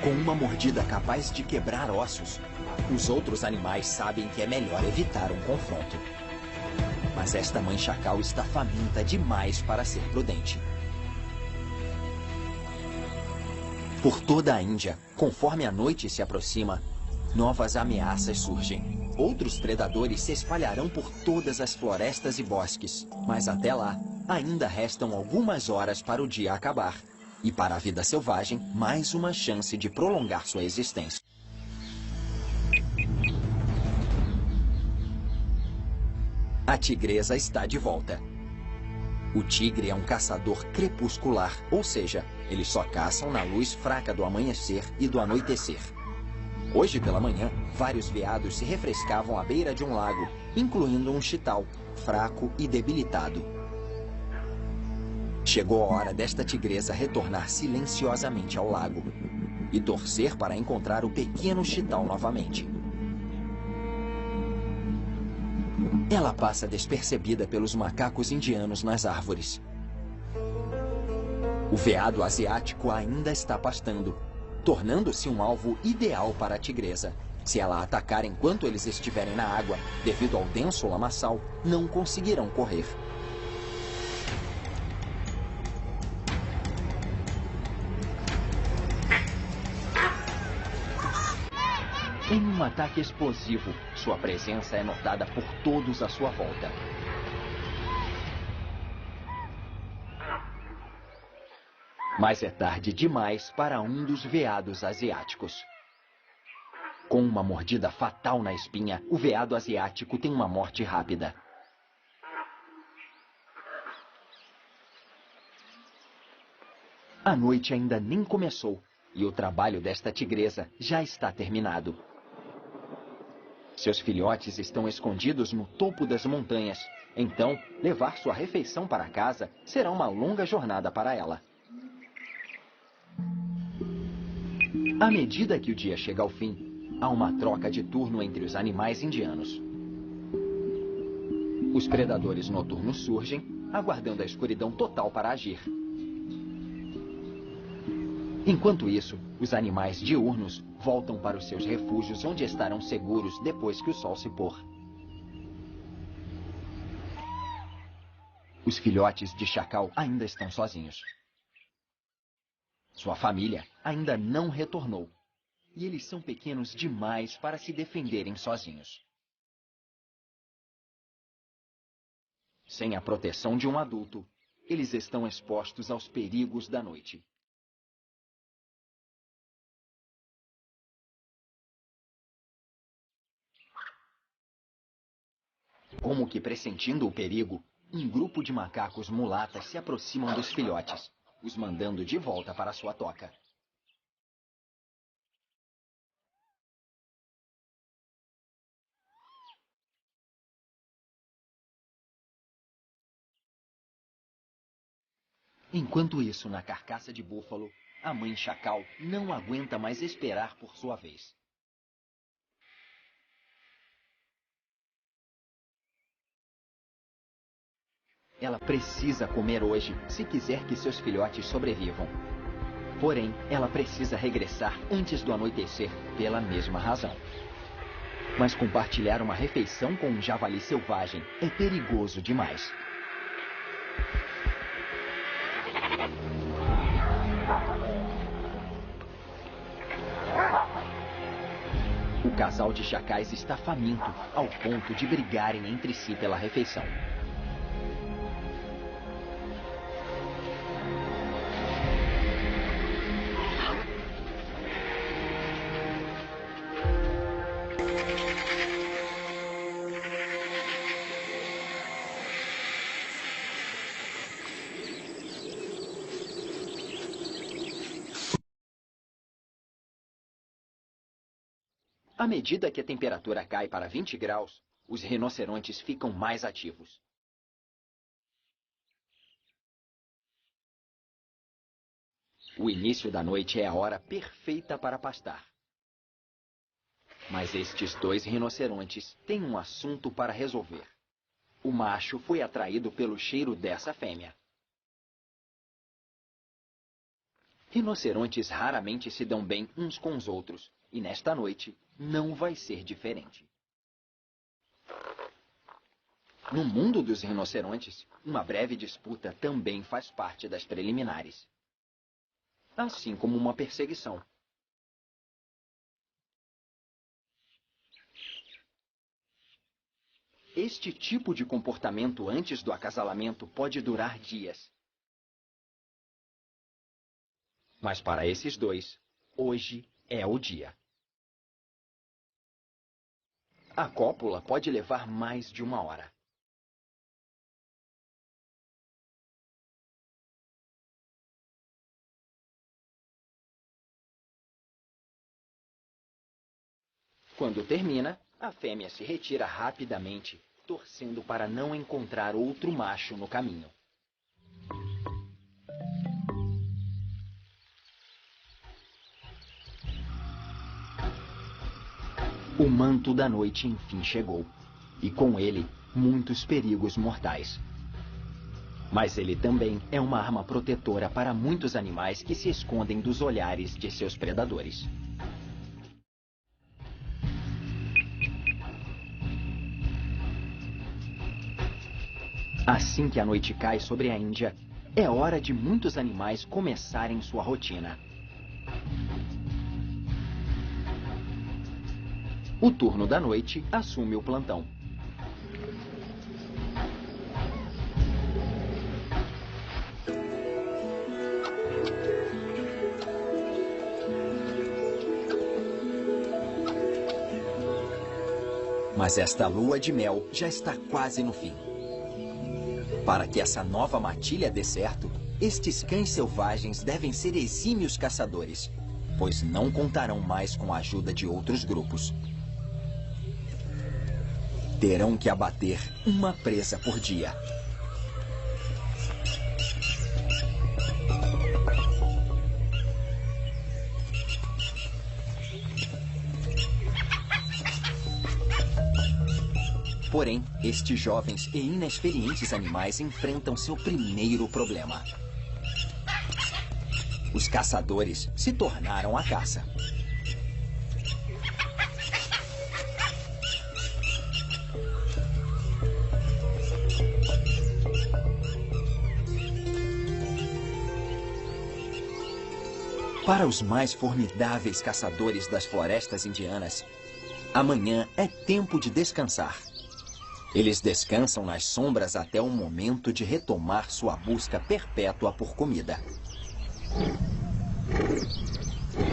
Com uma mordida capaz de quebrar ossos, os outros animais sabem que é melhor evitar um confronto. Mas esta mãe chacal está faminta demais para ser prudente. Por toda a Índia, conforme a noite se aproxima, novas ameaças surgem. Outros predadores se espalharão por todas as florestas e bosques. Mas até lá, ainda restam algumas horas para o dia acabar. E para a vida selvagem, mais uma chance de prolongar sua existência. A tigresa está de volta. O tigre é um caçador crepuscular, ou seja, eles só caçam na luz fraca do amanhecer e do anoitecer. Hoje pela manhã, vários veados se refrescavam à beira de um lago, incluindo um chital, fraco e debilitado. Chegou a hora desta tigresa retornar silenciosamente ao lago e torcer para encontrar o pequeno chital novamente. Ela passa despercebida pelos macacos indianos nas árvores. O veado asiático ainda está pastando, tornando-se um alvo ideal para a tigresa. Se ela atacar enquanto eles estiverem na água, devido ao denso lamaçal, não conseguirão correr. Em um ataque explosivo, sua presença é notada por todos à sua volta. Mas é tarde demais para um dos veados asiáticos. Com uma mordida fatal na espinha, o veado asiático tem uma morte rápida. A noite ainda nem começou e o trabalho desta tigresa já está terminado. Seus filhotes estão escondidos no topo das montanhas. Então, levar sua refeição para casa será uma longa jornada para ela. À medida que o dia chega ao fim, há uma troca de turno entre os animais indianos. Os predadores noturnos surgem, aguardando a escuridão total para agir. Enquanto isso, os animais diurnos voltam para os seus refúgios, onde estarão seguros depois que o sol se pôr. Os filhotes de chacal ainda estão sozinhos. Sua família ainda não retornou. E eles são pequenos demais para se defenderem sozinhos. Sem a proteção de um adulto, eles estão expostos aos perigos da noite. Como que pressentindo o perigo, um grupo de macacos mulatas se aproximam dos filhotes, os mandando de volta para sua toca. Enquanto isso, na carcaça de búfalo, a mãe chacal não aguenta mais esperar por sua vez. Ela precisa comer hoje se quiser que seus filhotes sobrevivam. Porém, ela precisa regressar antes do anoitecer pela mesma razão. Mas compartilhar uma refeição com um javali selvagem é perigoso demais. O casal de chacais está faminto, ao ponto de brigarem entre si pela refeição. À medida que a temperatura cai para 20 graus, os rinocerontes ficam mais ativos. O início da noite é a hora perfeita para pastar. Mas estes dois rinocerontes têm um assunto para resolver. O macho foi atraído pelo cheiro dessa fêmea. Rinocerontes raramente se dão bem uns com os outros, e nesta noite não vai ser diferente. No mundo dos rinocerontes, uma breve disputa também faz parte das preliminares. Assim como uma perseguição. Este tipo de comportamento antes do acasalamento pode durar dias. Mas para esses dois, hoje é o dia. A cópula pode levar mais de 1 hora. Quando termina, a fêmea se retira rapidamente, torcendo para não encontrar outro macho no caminho. O manto da noite enfim chegou, e com ele, muitos perigos mortais. Mas ele também é uma arma protetora para muitos animais que se escondem dos olhares de seus predadores. Assim que a noite cai sobre a Índia, é hora de muitos animais começarem sua rotina. O turno da noite assume o plantão. Mas esta lua de mel já está quase no fim. Para que essa nova matilha dê certo, estes cães selvagens devem ser exímios caçadores, pois não contarão mais com a ajuda de outros grupos. Terão que abater uma presa por dia. Porém, estes jovens e inexperientes animais enfrentam seu primeiro problema. Os caçadores se tornaram a caça. Para os mais formidáveis caçadores das florestas indianas, amanhã é tempo de descansar. Eles descansam nas sombras até o momento de retomar sua busca perpétua por comida.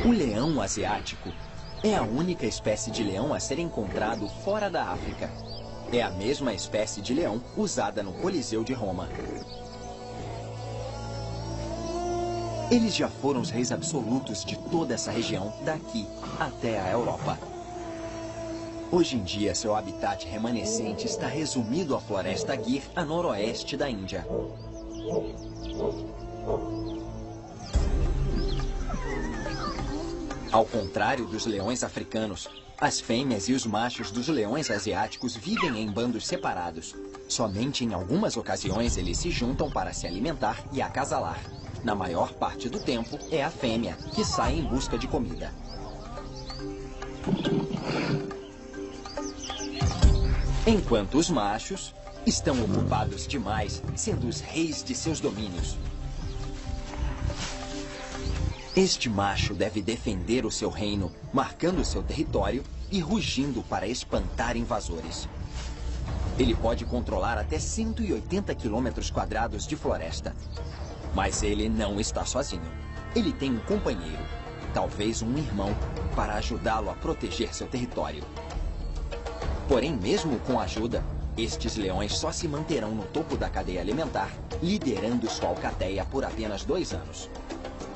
O leão asiático é a única espécie de leão a ser encontrado fora da África. É a mesma espécie de leão usada no Coliseu de Roma. Eles já foram os reis absolutos de toda essa região, daqui até a Europa. Hoje em dia, seu habitat remanescente está resumido à floresta Gir, a noroeste da Índia. Ao contrário dos leões africanos, as fêmeas e os machos dos leões asiáticos vivem em bandos separados. Somente em algumas ocasiões eles se juntam para se alimentar e acasalar. Na maior parte do tempo, é a fêmea que sai em busca de comida. Enquanto os machos estão ocupados demais, sendo os reis de seus domínios. Este macho deve defender o seu reino, marcando seu território e rugindo para espantar invasores. Ele pode controlar até 180 quilômetros quadrados de floresta. Mas ele não está sozinho. Ele tem um companheiro, talvez um irmão, para ajudá-lo a proteger seu território. Porém, mesmo com ajuda, estes leões só se manterão no topo da cadeia alimentar, liderando sua alcateia por apenas 2 anos.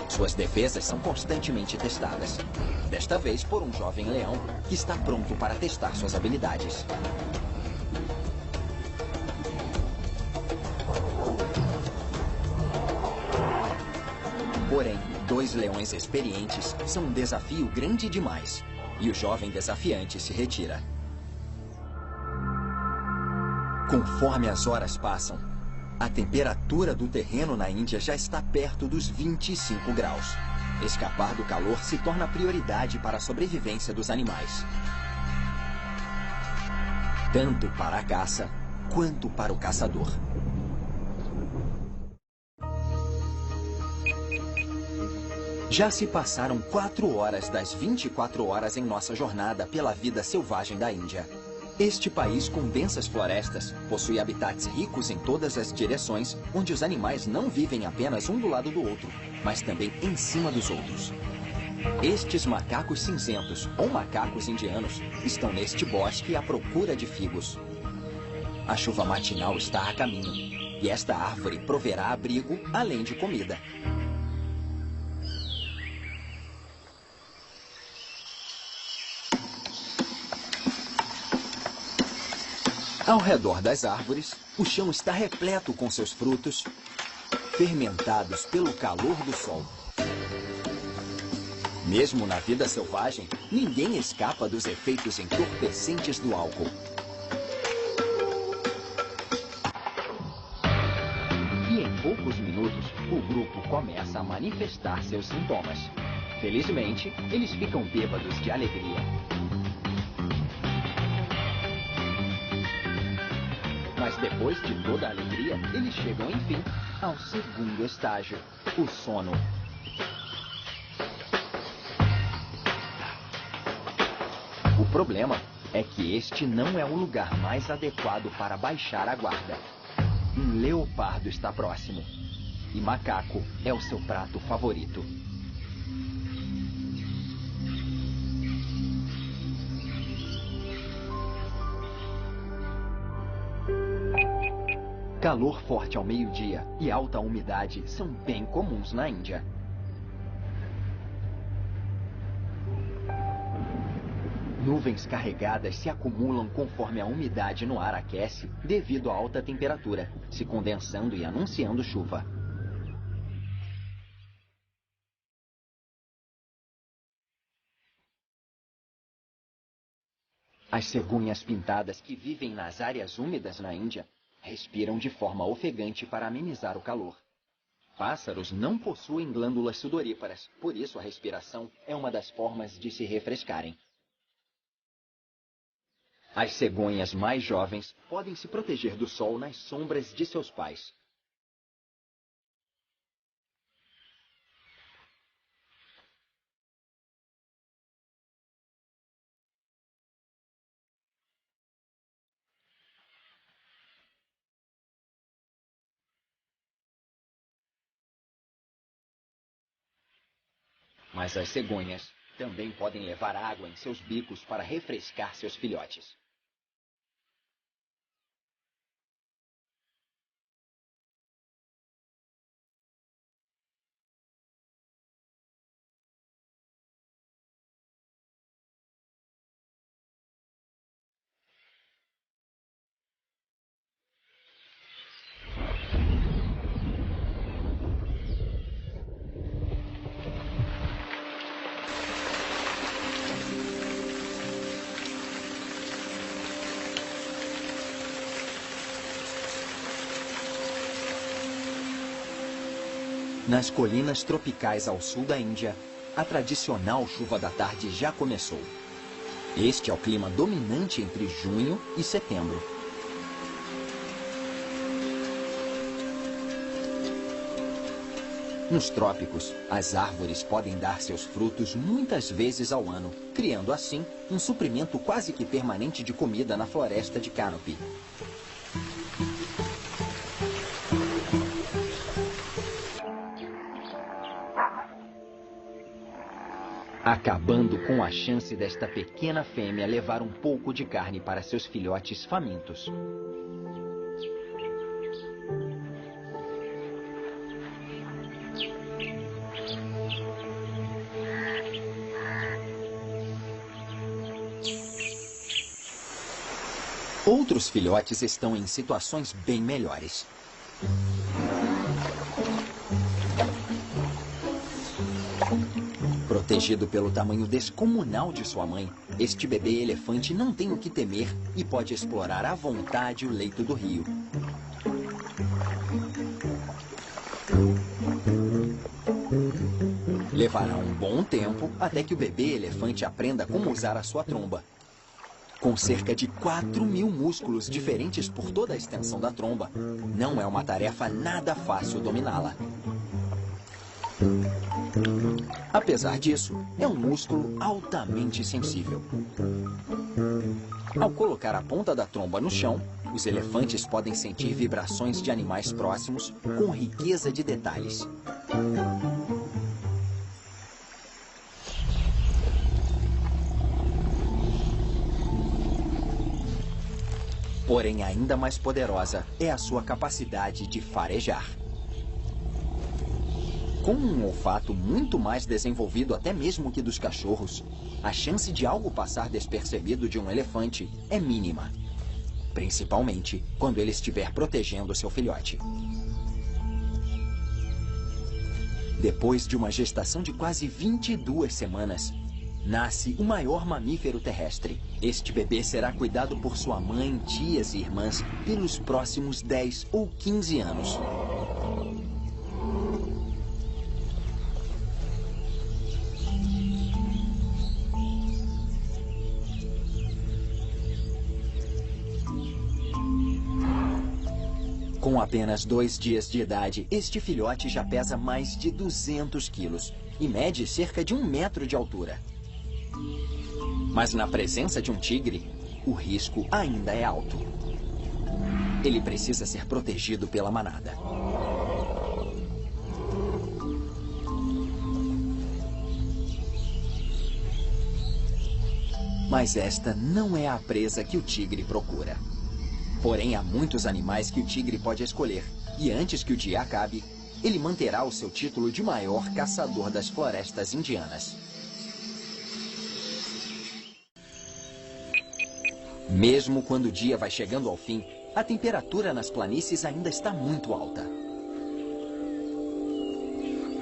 Suas defesas são constantemente testadas. Desta vez por um jovem leão que está pronto para testar suas habilidades. Porém, 2 leões experientes são um desafio grande demais. E o jovem desafiante se retira. Conforme as horas passam, a temperatura do terreno na Índia já está perto dos 25 graus. Escapar do calor se torna prioridade para a sobrevivência dos animais. Tanto para a caça, quanto para o caçador. Já se passaram 4 horas das 24 horas em nossa jornada pela vida selvagem da Índia. Este país com densas florestas possui habitats ricos em todas as direções, onde os animais não vivem apenas um do lado do outro, mas também em cima dos outros. Estes macacos cinzentos, ou macacos indianos, estão neste bosque à procura de figos. A chuva matinal está a caminho, e esta árvore proverá abrigo, além de comida. Ao redor das árvores, o chão está repleto com seus frutos, fermentados pelo calor do sol. Mesmo na vida selvagem, ninguém escapa dos efeitos entorpecentes do álcool. E em poucos minutos, o grupo começa a manifestar seus sintomas. Felizmente, eles ficam bêbados de alegria. Mas depois de toda a alegria, eles chegam, enfim, ao segundo estágio, o sono. O problema é que este não é o lugar mais adequado para baixar a guarda. Um leopardo está próximo, e macaco é o seu prato favorito. Calor forte ao meio-dia e alta umidade são bem comuns na Índia. Nuvens carregadas se acumulam conforme a umidade no ar aquece devido à alta temperatura, se condensando e anunciando chuva. As cegonhas pintadas que vivem nas áreas úmidas na Índia respiram de forma ofegante para amenizar o calor. Pássaros não possuem glândulas sudoríparas, por isso a respiração é uma das formas de se refrescarem. As cegonhas mais jovens podem se proteger do sol nas sombras de seus pais. Mas as cegonhas também podem levar água em seus bicos para refrescar seus filhotes. Nas colinas tropicais ao sul da Índia, a tradicional chuva da tarde já começou. Este é o clima dominante entre junho e setembro. Nos trópicos, as árvores podem dar seus frutos muitas vezes ao ano, criando assim um suprimento quase que permanente de comida na floresta de Canopy. Acabando com a chance desta pequena fêmea levar um pouco de carne para seus filhotes famintos. Outros filhotes estão em situações bem melhores. Protegido pelo tamanho descomunal de sua mãe, este bebê elefante não tem o que temer e pode explorar à vontade o leito do rio. Levará um bom tempo até que o bebê elefante aprenda como usar a sua tromba. Com cerca de 4.000 músculos diferentes por toda a extensão da tromba, não é uma tarefa nada fácil dominá-la. Apesar disso, é um músculo altamente sensível. Ao colocar a ponta da tromba no chão, os elefantes podem sentir vibrações de animais próximos com riqueza de detalhes. Porém, ainda mais poderosa é a sua capacidade de farejar. Com um olfato muito mais desenvolvido até mesmo que dos cachorros, a chance de algo passar despercebido de um elefante é mínima. Principalmente quando ele estiver protegendo seu filhote. Depois de uma gestação de quase 22 semanas, nasce o maior mamífero terrestre. Este bebê será cuidado por sua mãe, tias e irmãs pelos próximos 10 ou 15 anos. Com apenas 2 dias de idade, este filhote já pesa mais de 200 quilos e mede cerca de 1 metro de altura. Mas na presença de um tigre, o risco ainda é alto. Ele precisa ser protegido pela manada. Mas esta não é a presa que o tigre procura. Porém, há muitos animais que o tigre pode escolher. E antes que o dia acabe, ele manterá o seu título de maior caçador das florestas indianas. Mesmo quando o dia vai chegando ao fim, a temperatura nas planícies ainda está muito alta.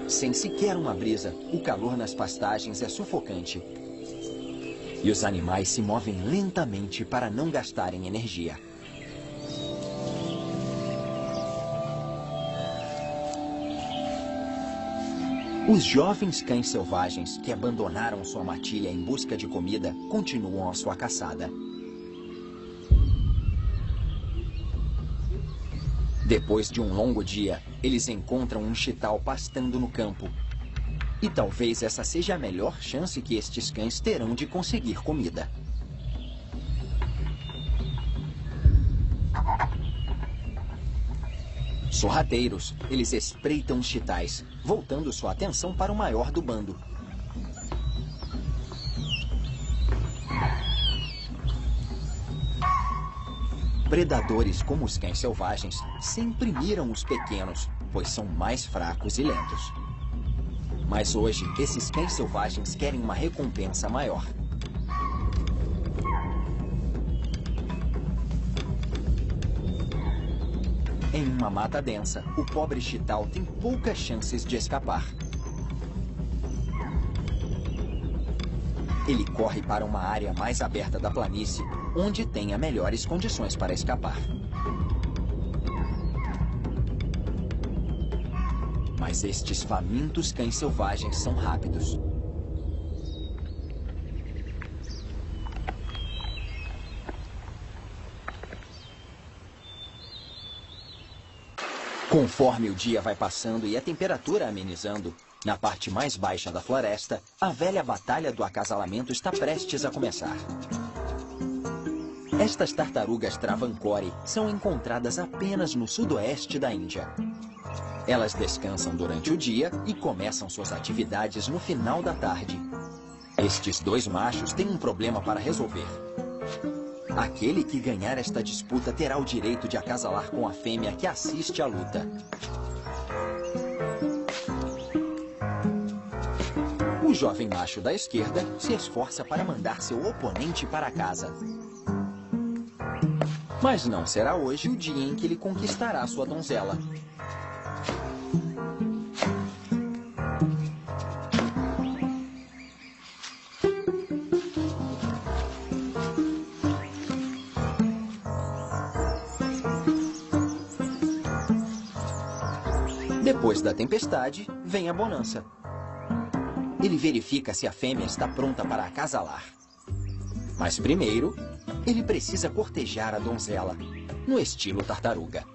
Sem sequer uma brisa, o calor nas pastagens é sufocante. E os animais se movem lentamente para não gastarem energia. Os jovens cães selvagens que abandonaram sua matilha em busca de comida continuam a sua caçada. Depois de um longo dia, eles encontram um chital pastando no campo. E talvez essa seja a melhor chance que estes cães terão de conseguir comida. Sorrateiros, eles espreitam os chitais, voltando sua atenção para o maior do bando. Predadores como os cães selvagens sempre miram os pequenos, pois são mais fracos e lentos. Mas hoje, esses cães selvagens querem uma recompensa maior. Em uma mata densa, o pobre chital tem poucas chances de escapar. Ele corre para uma área mais aberta da planície, onde tenha melhores condições para escapar. Mas estes famintos cães selvagens são rápidos. Conforme o dia vai passando e a temperatura amenizando, na parte mais baixa da floresta, a velha batalha do acasalamento está prestes a começar. Estas tartarugas Travancore são encontradas apenas no sudoeste da Índia. Elas descansam durante o dia e começam suas atividades no final da tarde. Estes dois machos têm um problema para resolver. Aquele que ganhar esta disputa terá o direito de acasalar com a fêmea que assiste à luta. O jovem macho da esquerda se esforça para mandar seu oponente para casa. Mas não será hoje o dia em que ele conquistará sua donzela. Depois da tempestade, vem a bonança. Ele verifica se a fêmea está pronta para acasalar. Mas primeiro, ele precisa cortejar a donzela, no estilo tartaruga.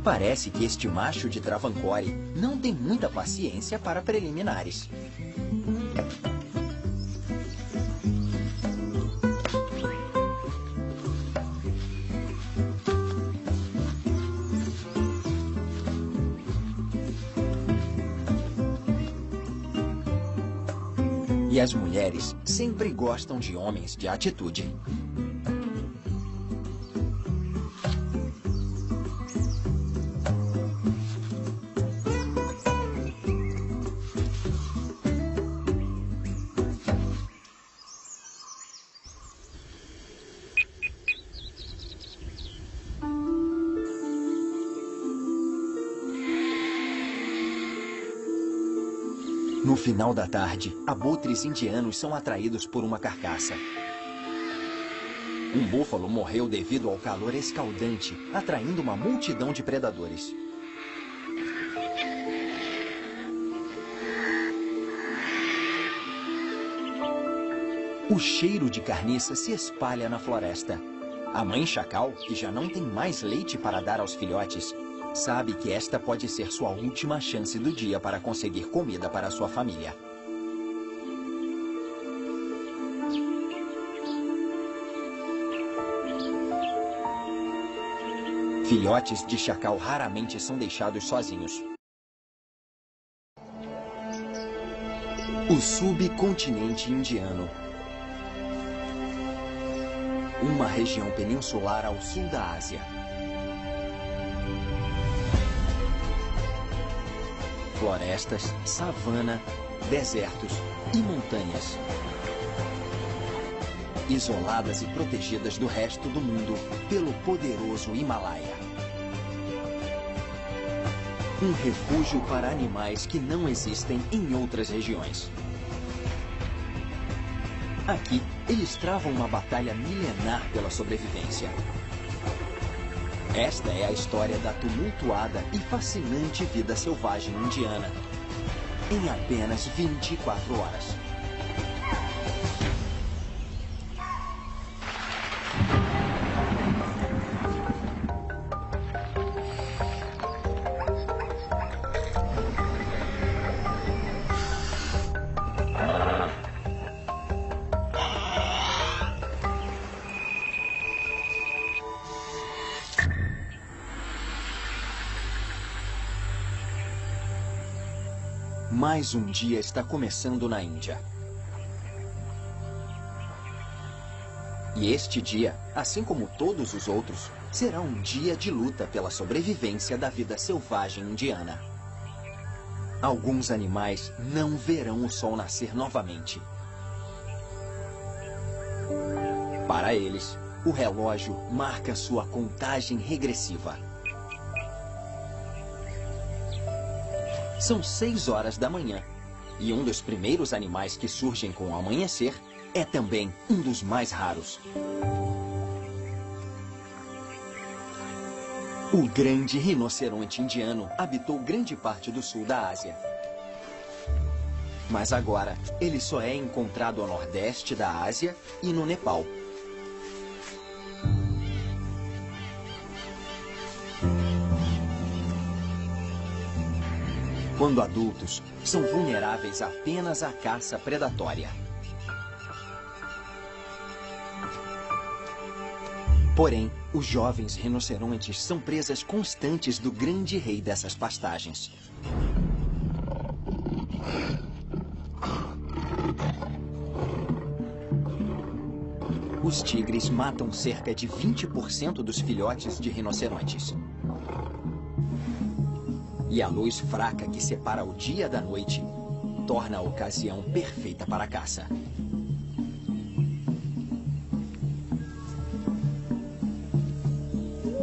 Parece que este macho de Travancore não tem muita paciência para preliminares. E as mulheres sempre gostam de homens de atitude. No final da tarde, abutres indianos são atraídos por uma carcaça. Um búfalo morreu devido ao calor escaldante, atraindo uma multidão de predadores. O cheiro de carniça se espalha na floresta. A mãe chacal, que já não tem mais leite para dar aos filhotes, sabe que esta pode ser sua última chance do dia para conseguir comida para sua família. Filhotes de chacal raramente são deixados sozinhos. O subcontinente indiano. Uma região peninsular ao sul da Ásia. Florestas, savana, desertos e montanhas. Isoladas e protegidas do resto do mundo pelo poderoso Himalaia. Um refúgio para animais que não existem em outras regiões. Aqui, eles travam uma batalha milenar pela sobrevivência. Esta é a história da tumultuada e fascinante vida selvagem indiana, em apenas 24 horas. Mais um dia está começando na Índia. E este dia, assim como todos os outros, será um dia de luta pela sobrevivência da vida selvagem indiana. Alguns animais não verão o sol nascer novamente. Para eles, o relógio marca sua contagem regressiva. São 6 horas da manhã, e um dos primeiros animais que surgem com o amanhecer é também um dos mais raros. O grande rinoceronte indiano habitou grande parte do sul da Ásia. Mas agora, ele só é encontrado ao nordeste da Ásia e no Nepal. Quando adultos, são vulneráveis apenas à caça predatória. Porém, os jovens rinocerontes são presas constantes do grande rei dessas pastagens. Os tigres matam cerca de 20% dos filhotes de rinocerontes. E a luz fraca que separa o dia da noite torna a ocasião perfeita para a caça.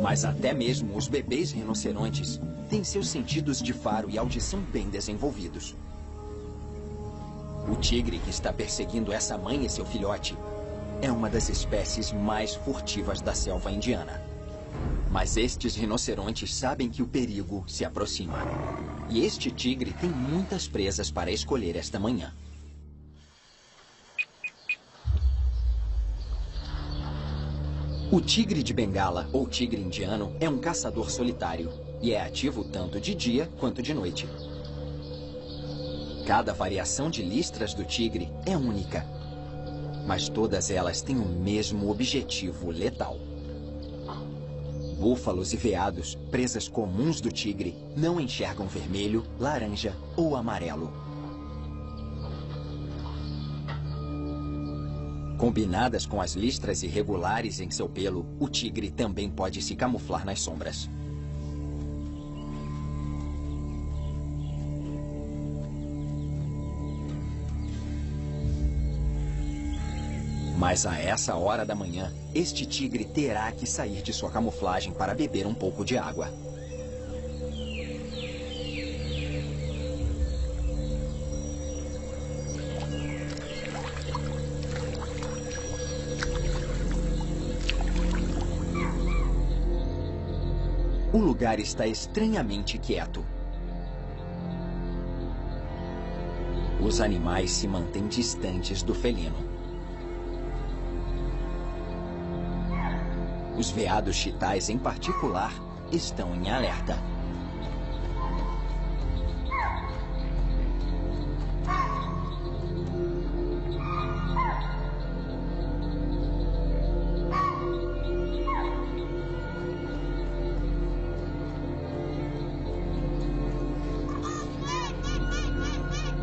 Mas até mesmo os bebês rinocerontes têm seus sentidos de faro e audição bem desenvolvidos. O tigre que está perseguindo essa mãe e seu filhote é uma das espécies mais furtivas da selva indiana. Mas estes rinocerontes sabem que o perigo se aproxima. E este tigre tem muitas presas para escolher esta manhã. O tigre de Bengala, ou tigre indiano, é um caçador solitário e é ativo tanto de dia quanto de noite. Cada variação de listras do tigre é única, mas todas elas têm o mesmo objetivo letal. Búfalos e veados, presas comuns do tigre, não enxergam vermelho, laranja ou amarelo. Combinadas com as listras irregulares em seu pelo, o tigre também pode se camuflar nas sombras. Mas a essa hora da manhã, este tigre terá que sair de sua camuflagem para beber um pouco de água. O lugar está estranhamente quieto. Os animais se mantêm distantes do felino. Os veados chitais, em particular, estão em alerta.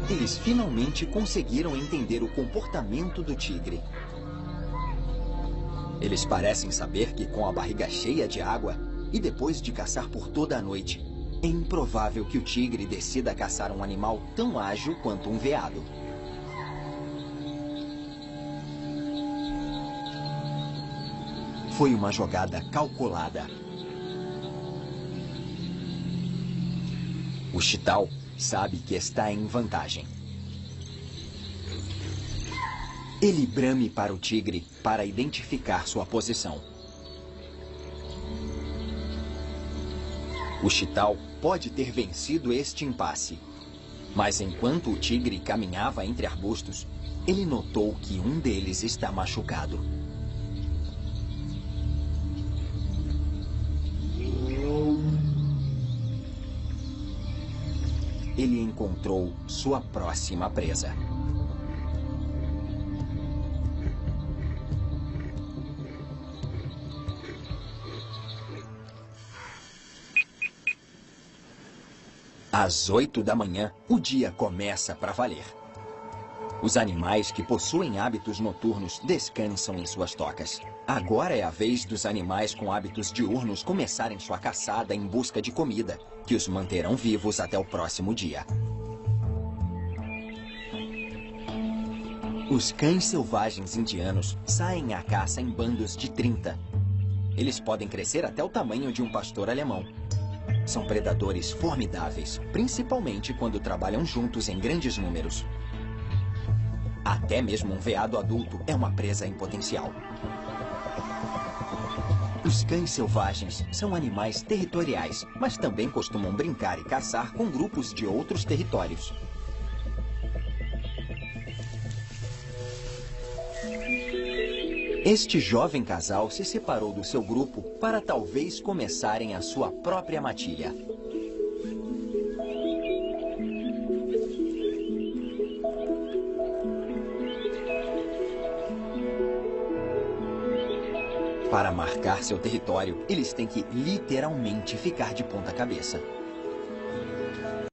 Eles finalmente conseguiram entender o comportamento do tigre. Eles parecem saber que com a barriga cheia de água e depois de caçar por toda a noite, é improvável que o tigre decida caçar um animal tão ágil quanto um veado. Foi uma jogada calculada. O chital sabe que está em vantagem. Ele brame para o tigre para identificar sua posição. O chital pode ter vencido este impasse, mas enquanto o tigre caminhava entre arbustos, ele notou que um deles está machucado. Ele encontrou sua próxima presa. Às 8 da manhã, o dia começa para valer. Os animais que possuem hábitos noturnos descansam em suas tocas. Agora é a vez dos animais com hábitos diurnos começarem sua caçada em busca de comida, que os manterão vivos até o próximo dia. Os cães selvagens indianos saem à caça em bandos de 30. Eles podem crescer até o tamanho de um pastor alemão. São predadores formidáveis, principalmente quando trabalham juntos em grandes números. Até mesmo um veado adulto é uma presa em potencial. Os cães selvagens são animais territoriais, mas também costumam brincar e caçar com grupos de outros territórios. Este jovem casal se separou do seu grupo para talvez começarem a sua própria matilha. Para marcar seu território, eles têm que literalmente ficar de ponta cabeça.